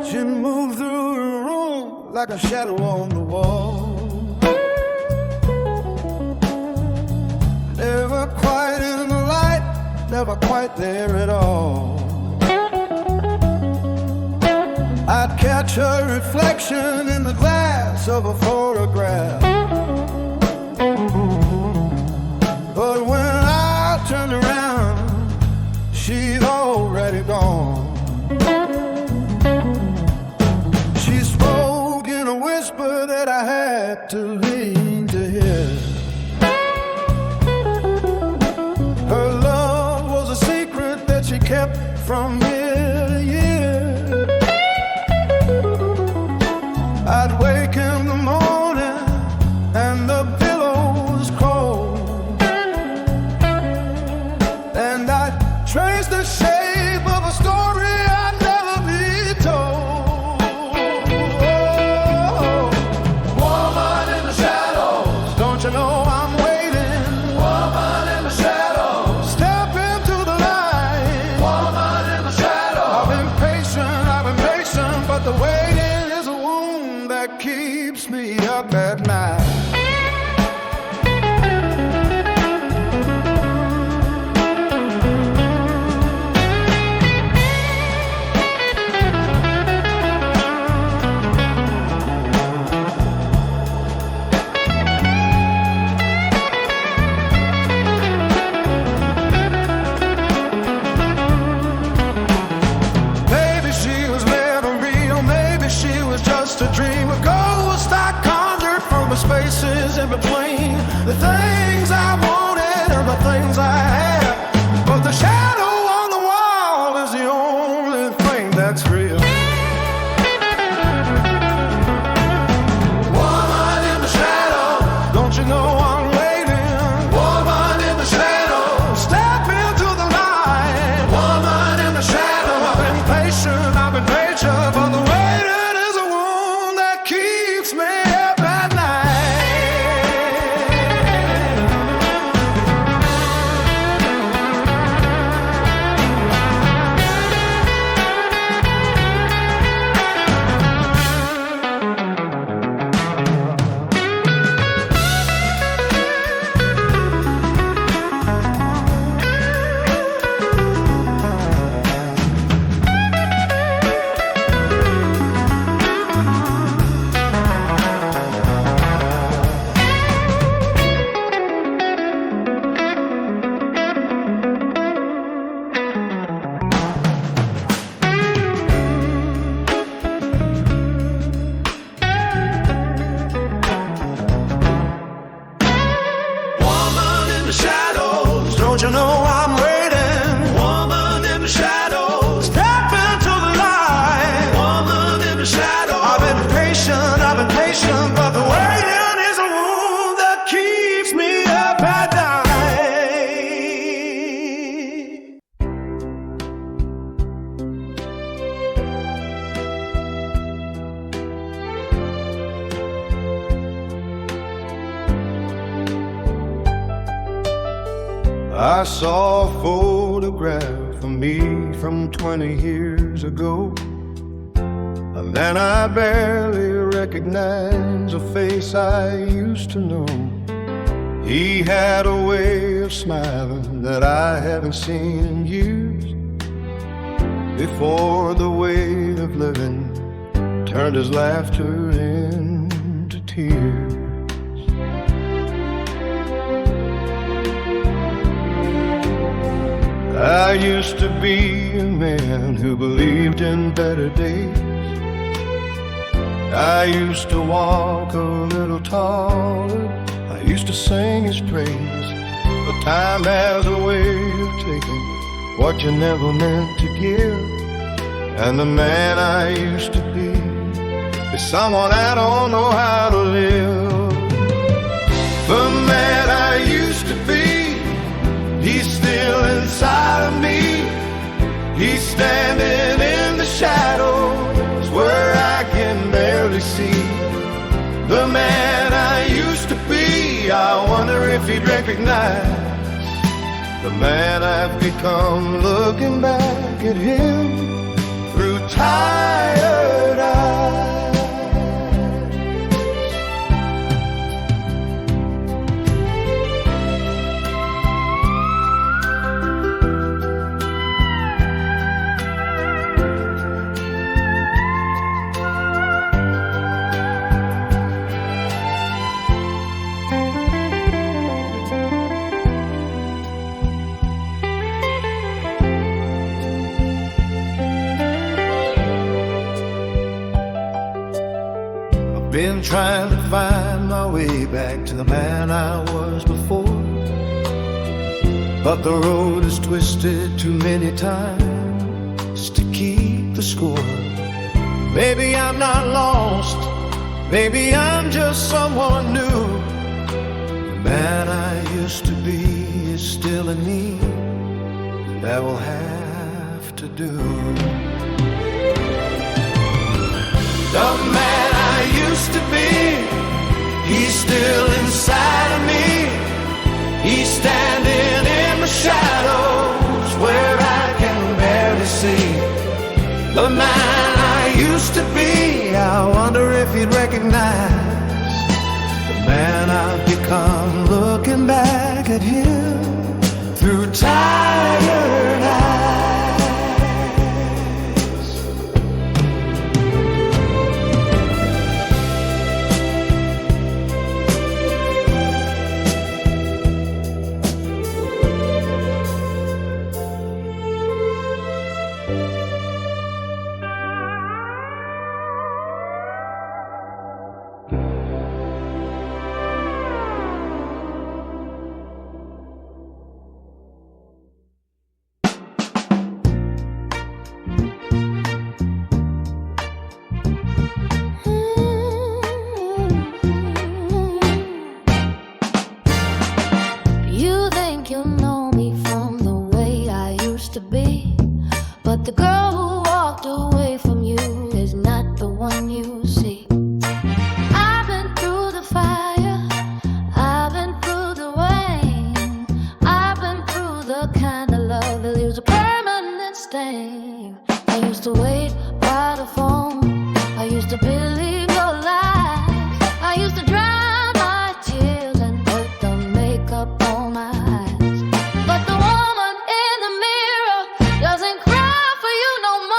She moved through the room like a shadow on the wall. Never quite in the light, never quite there at all. I'd catch her reflection in the glass of a photograph. But when I turned around, she'd already gone. She spoke in a whisper that I had to lean to hear. Her love was a secret that she kept from year to year. I'd wake in the morning and the pillow was cold, and I'd trace the shape of a story I'd never be told. Woman in the shadows, don't you know I'm waiting? Woman in the shadows, step into the light. Woman in the shadows, I've been patient, but the waiting is a wound that keeps me up at night. Maybe she was never real, maybe she was just a dream, a ghost I conjured from the spaces in between the things I wanted and the things I had. But the shadow on the wall is the only thing that's real. Woman in the shadow, don't you know I'm waiting? Woman in the shadow, step into the light. Woman in the shadow, I've been patient, but the waiting is a wound that I saw a photograph of me from 20 years ago, a man I barely recognize, a face I used to know. He had a way of smiling that I haven't seen in years. Before the weight of living turned his laughter into tears. I used to be a man who believed in better days. I used to walk a little taller, I used to sing his praise. But time has a way of taking what you never meant to give. And the man I used to be is someone I don't know how to live. The man I used to be, he's still inside of me. He's standing in the shadows where I can barely see. The man I used to be, I wonder if he'd recognize the man I've become, looking back at him through tired eyes. Been trying to find my way back to the man I was before, but the road is twisted too many times to keep the score. Maybe I'm not lost, maybe I'm just someone new. The man I used to be is still in me, that will have to do. The man I used to be, he's still inside of me. He's standing in the shadows where I can barely see. The man I used to be, I wonder if he'd recognize the man I've become, looking back at him through tired eyes. The girl who walked away from you is not the one you see. I've been through the fire, I've been through the rain, I've been through the kind of love that leaves a permanent stain. I used to wait by the phone, I used to believe your lies, I used to dry my tears and put the makeup on my eyes. But the woman in the mirror doesn't cry for you no more.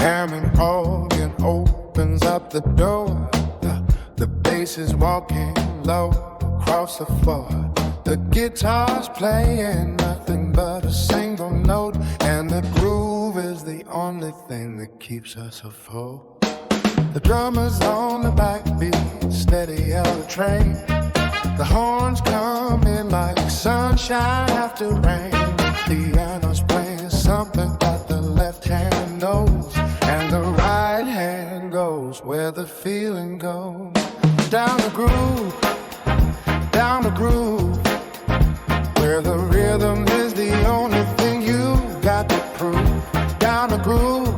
Hammond organ opens up the door. The bass is walking low across the floor. The guitar's playing nothing but a single note, and the groove is the only thing that keeps us afloat. The drummer's on the backbeat, steady as a train. The horns come in like sunshine after rain. The piano's playing something that the left hand knows, and the right hand goes where the feeling goes. Down the groove, where the rhythm is the only thing you've got to prove. Down the groove,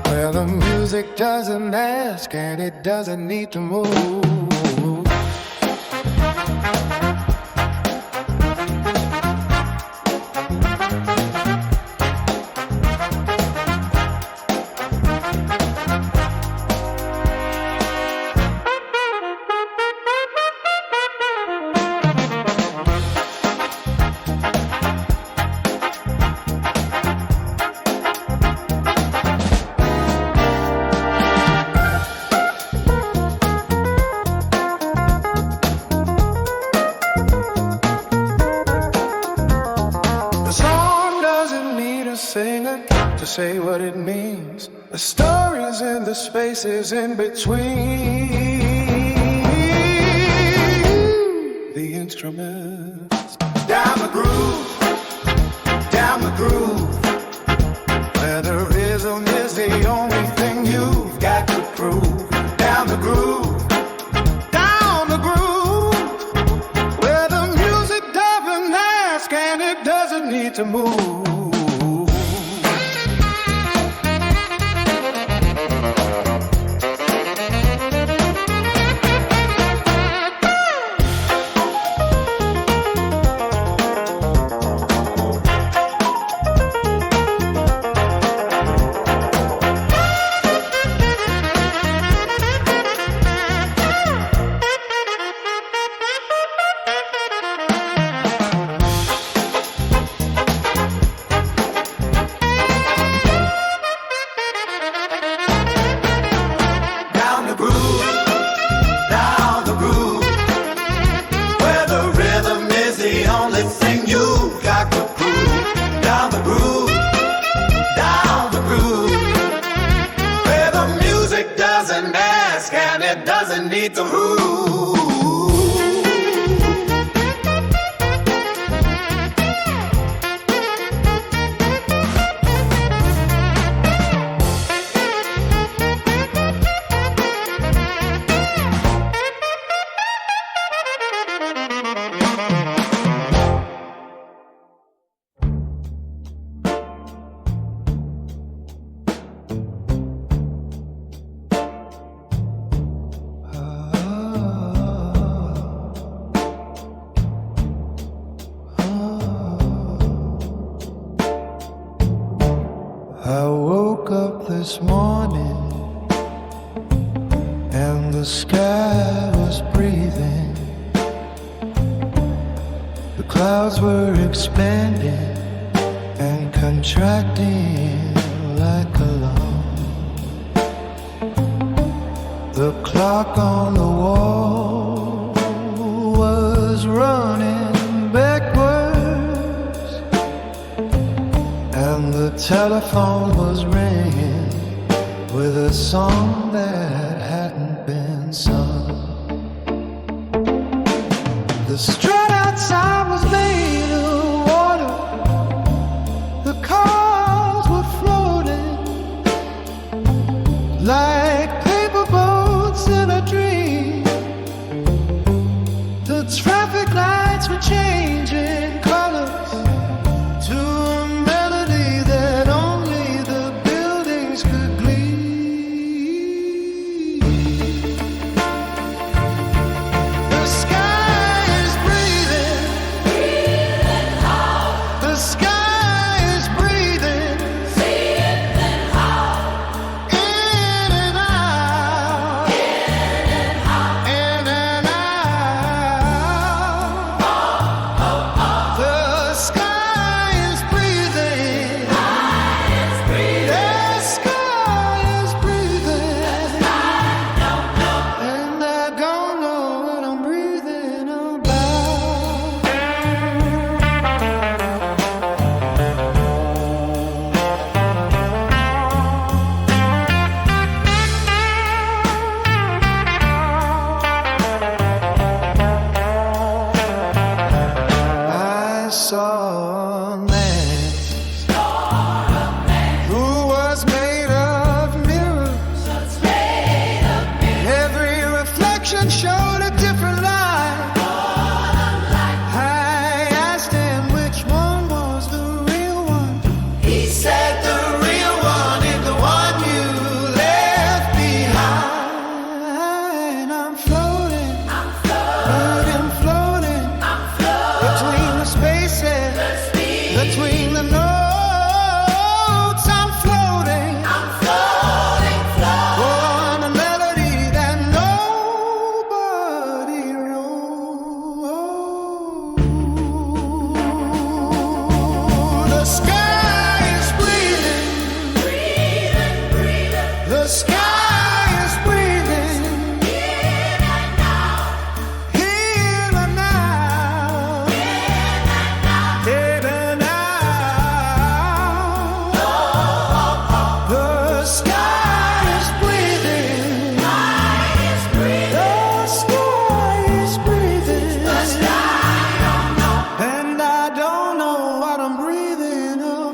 where the music doesn't ask and it doesn't need to move. To say what it means, the stories and the spaces in between the instruments. Down the groove, where the rhythm is the only thing you've got to prove. Down the groove, where the music doesn't ask and it doesn't need to move. Need to move. I woke up this morning and the sky was breathing. The clouds were expanding and contracting like a lump. The clock on the wall was running backwards, and the telephone was ringing with a song that hadn't been sung. The street outside was made of water. The cars were floating like paper boats in a dream. The traffic lights were changing colors to a melody that only the buildings could glean. The sky is breathing, the sky is breathing, in and out, in and out. The sky is breathing. a man who was made of mirrors. Every reflection showed a different light. I asked him which one was the real one. He said the real one is the one you left behind. I'm floating, floating between the spaces, between the notes. I'm floating on a melody that nobody wrote. The sky is breathing, the sky is breathing, here and now, here and now. The sky is breathing, the sky is breathing, and I don't know what I'm breathing about.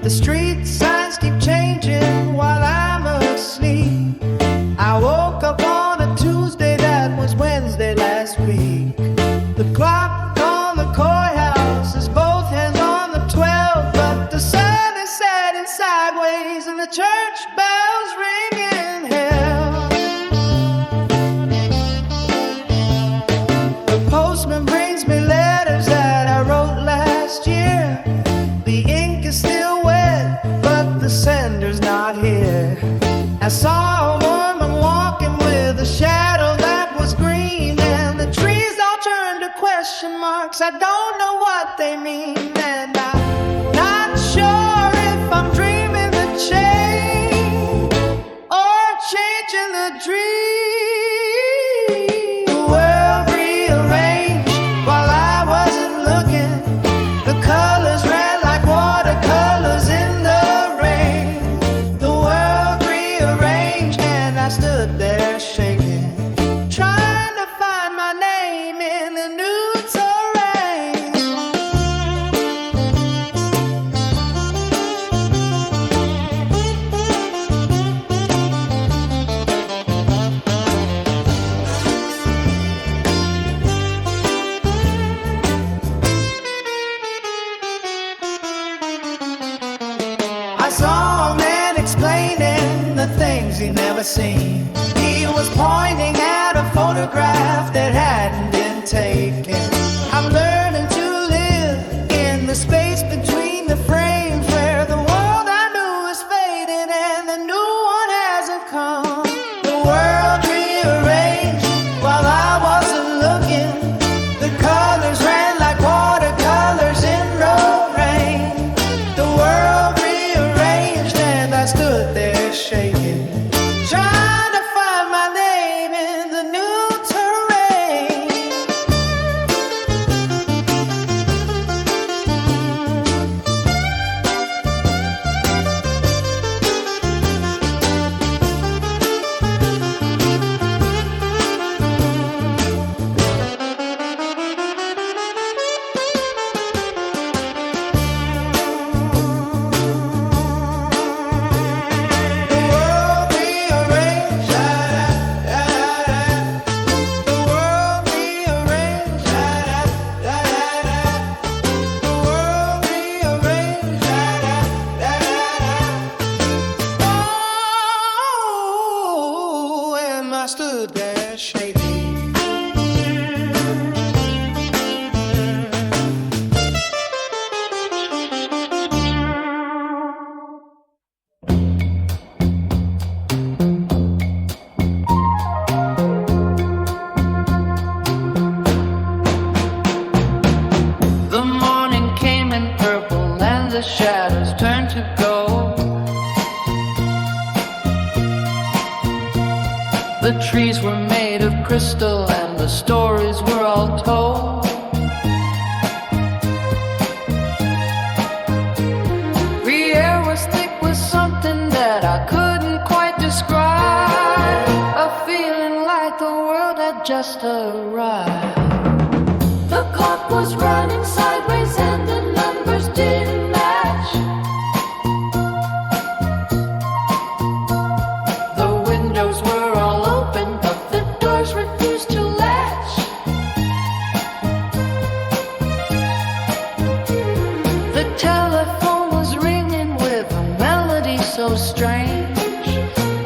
The street signs keep changing while I'm asleep. I woke up on a Tuesday, that was Wednesday last week. The clock on the courthouse is both hands on the 12, but the sun is setting sideways and the church bells ring in hell. The postman brings me letters that I wrote last year. The ink is still wet, but the sender's not here. I saw a woman walking with a shadow that was green, and the trees all turned to question marks. I don't know what they mean, and I'm not sure if I'm dreaming the change or changing the dream. The world rearranged while I wasn't looking. The colors ran like watercolors in the rain. The world rearranged and I stood there shaking, trying to find my name in the new terrain. I saw a man explaining the things he'd never seen. He was pointing at a photograph that hadn't been taken. I'm learning to live in the space between the frames, where the world I knew is fading and the new one hasn't come. The world rearranged while I wasn't looking. The colors ran like watercolors in the rain. The world rearranged and I stood there shaking, trying to find my name in the new terrain. the shadows turn to gold. The trees were made of crystal and the stories were all told. The air was thick with something that I couldn't quite describe, a feeling like the world had just arrived. The clock was running sideways and the numbers didn't match. The windows were all open, but the doors refused to latch. The telephone was ringing with a melody so strange,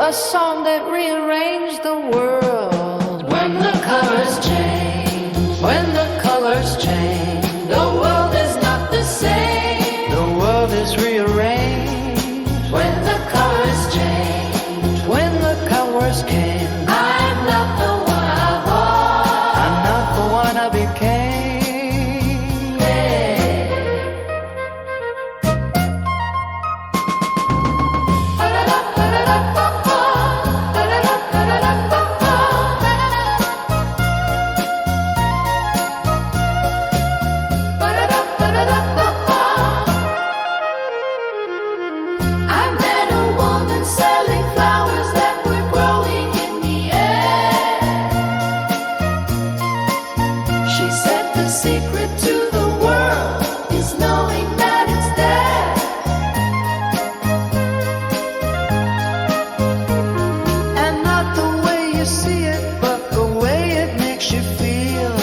a song that rearranged the world. When the colors change, when the colors change, the world is not the same. The world is rearranged. When the colors change, when the colors came, I'm not the one I was. I'm not the one I became. I met a woman selling flowers that were growing in the air. She said the secret to the world is knowing that it's there. And not the way you see it, but the way it makes you feel.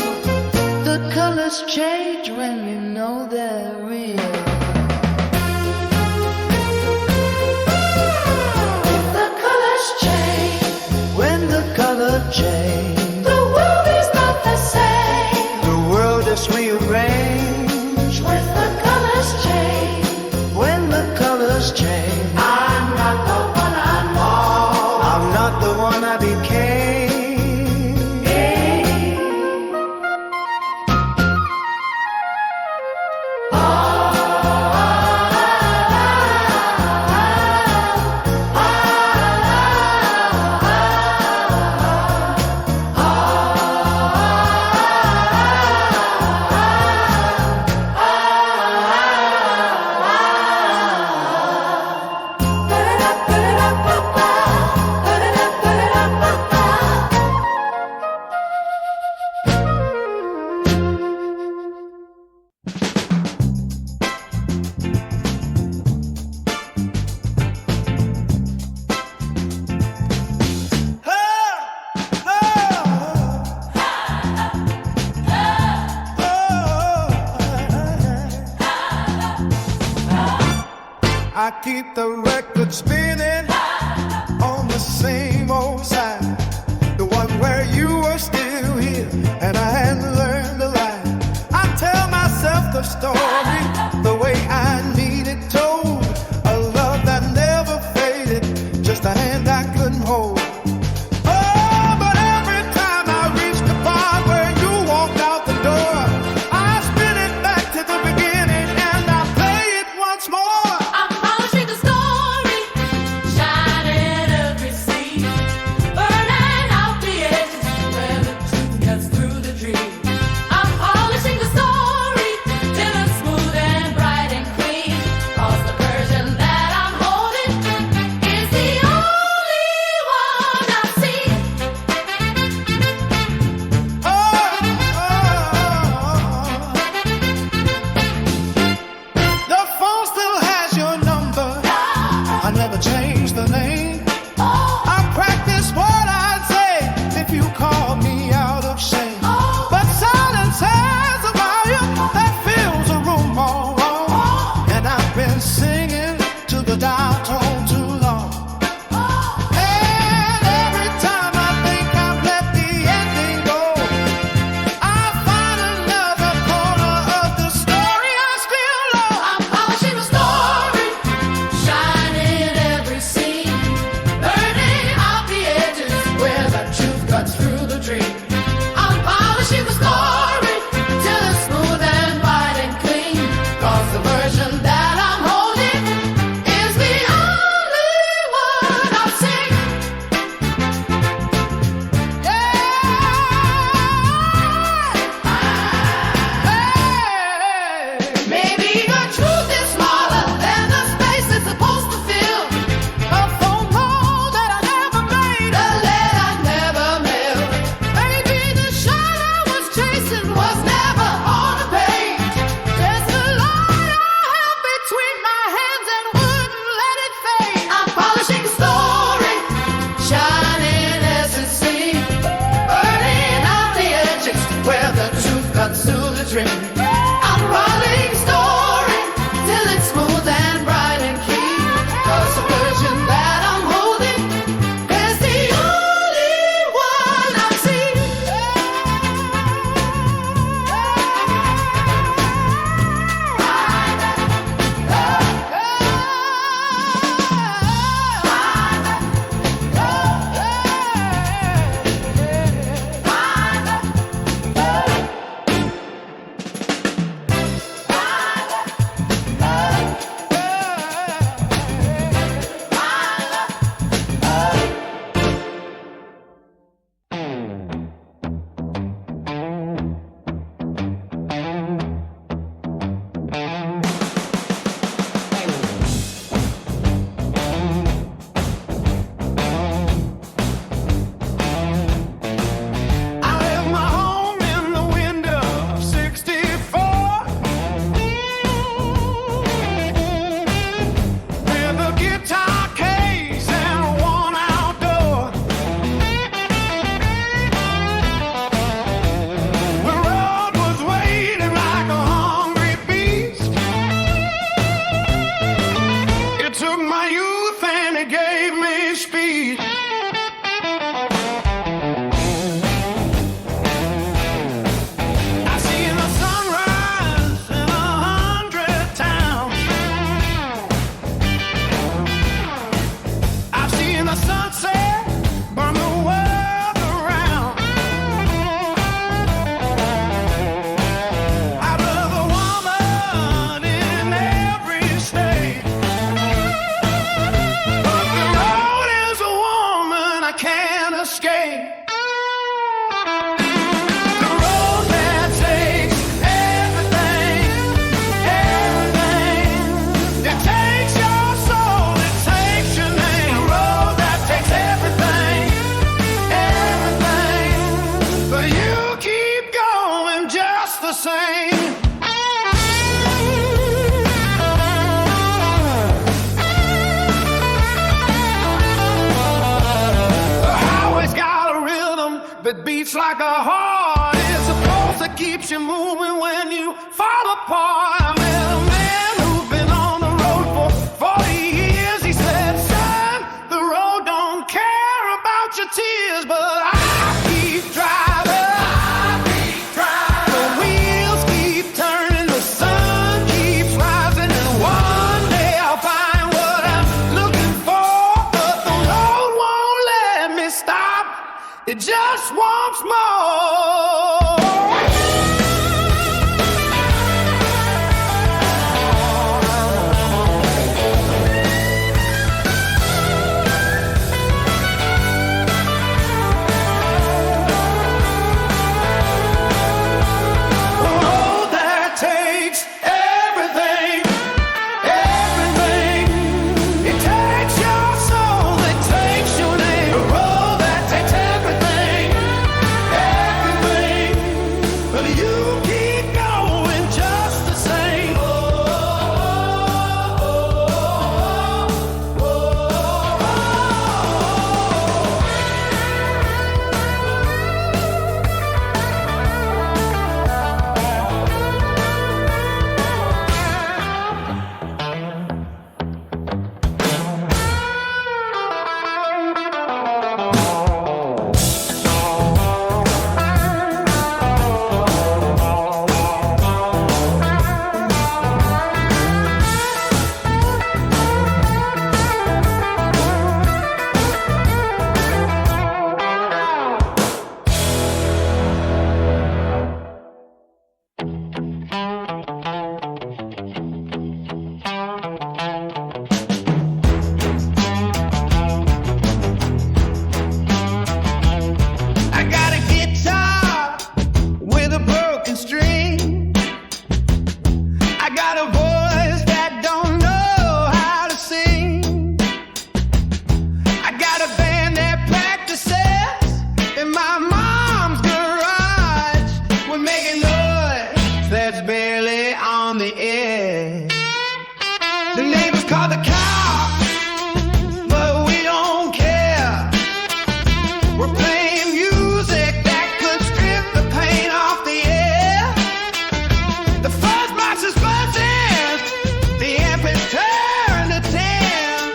The colors change when you know they're real. If the colors change, when the color change, the world is not the same. The world is rearranged. When the colors change, when the colors change, I'm not the one I was. I'm not the one I became. I keep the record spinning on the same old side, the one where you were still here and I hadn't learned a lie. I tell myself the story the way I need it told, a love that never faded, just a hand I couldn't hold. Oh, but every time I reach the part where you walked out the door, I spin it back to the beginning and I play it once more. I'm polishing the story, shining every scene. reason was never on the page. Just a line I held between my hands and wouldn't let it fade. I'm polishing the story, shining essence, burning out the edges where the truth cuts through the dream. I'm writing a story till it's smooth and bright and clean. 'Cause the version that I'm holding is the only one I've seen. I left my home in the window of 64 with a guitar case and a worn-out door. The road was waiting like a hungry beast. It took my youth and it gave me speed. I've seen the sunrise in 100 towns. I've seen the sunset burn the world around. I love a woman in every state, but the road is a woman I can't escape. The road that takes everything, everything. It takes your soul, it takes your name. The road that takes everything, everything. But you keep going just the same. The highway's got a rhythm that beats like a heart. It's a pulse that keeps you moving when you fall apart. I met a man who'd been on the road for 40 years. He said, son, the road don't care about your tears, but I keep driving. The wheels keep turning, the sun keeps rising, and one day I'll find what I'm looking for. But the road won't let me stop, it just wants more. The road that takes everything, everything. It takes your soul, it takes your name. The road that takes everything, everything. But you keep going just the same. I got a guitar with a broken string. I got a voice that don't know how to sing. I got a band that practices in my mom's garage. We're about the cow, but we don't care. We're playing music that could strip the paint off the air. The first box is buzzing, the amp is turned to 10.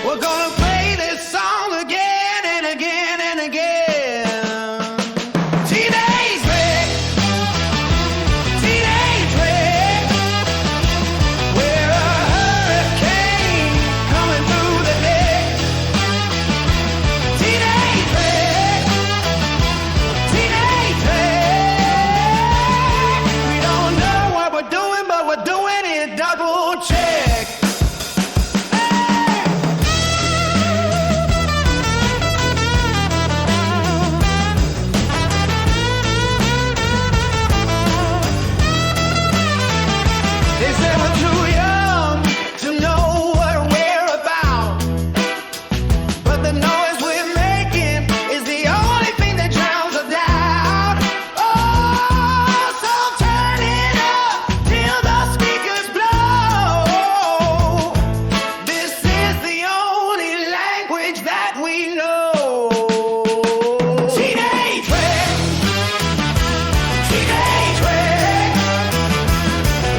We're gonna play this song again and again and again. Teenage wreck, teenage wreck. We're a hurricane coming through the deck. Teenage wreck, teenage wreck. We don't know what we're doing, but we're doing it double check. They say we're too young to know what we're about, but the noise we're making is the only thing that drowns us out. Oh, so turn it up till the speakers blow. This is the only language that we know. Teenage wreck, teenage wreck.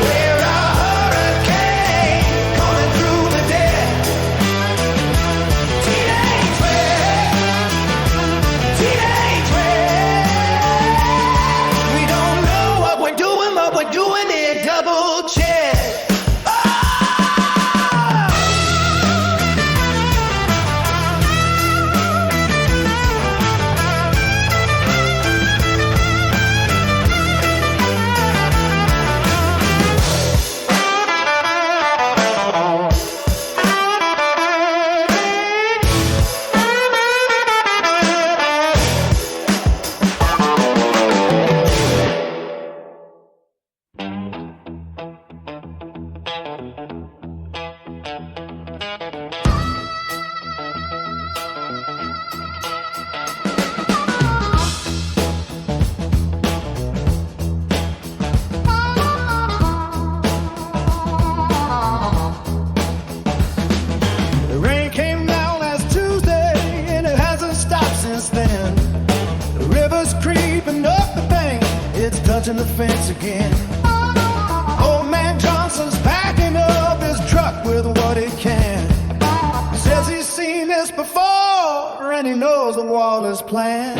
We're a hurricane coming through the deck. Teenage wreck, teenage wreck. We don't know what we're doing, but we're doing it double check. Oh! The rain came down last Tuesday and it hasn't stopped since then. The river's creeping up the bank, it's touching the fence again. Old man Johnson's packing up his truck with what he can. Says he's seen this before and he knows the Wallace plan.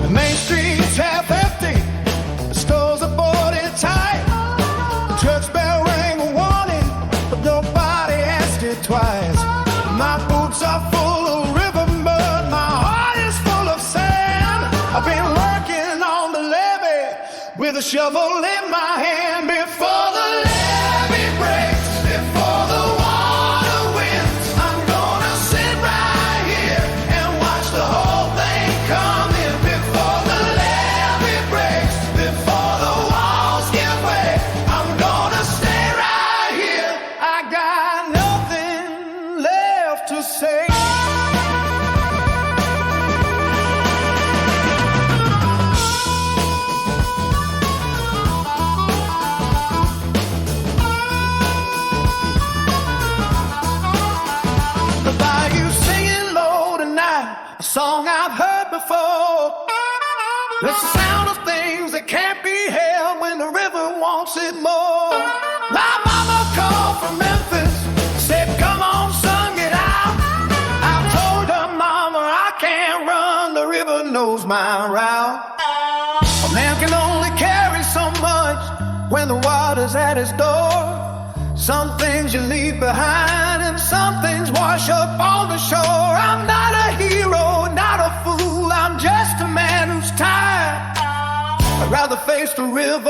The main street's half empty, the stores are boarded tight. The church bell rang a warning, but nobody asked it twice. My boots are full of river mud, my heart is full of sand. I've been working on the levee with a shovel in my hand. Before the levee breaks, before the water wins, I'm gonna sit right here and watch the whole thing come in. Before the levee breaks, before the walls give way, I'm gonna stay right here. I got nothing left to say. The bayou singing low tonight, a song I've heard before. The sound of things that can't be held when the river wants it more. My mama called from Memphis, said, come on, son, get out. I told her, mama, I can't run, the river knows my route. A man can only carry so much when the water's at his door. Some things you leave behind and some things wash up on the shore. I'm not a hero, not a fool, I'm just a man who's tired. I'd rather face the river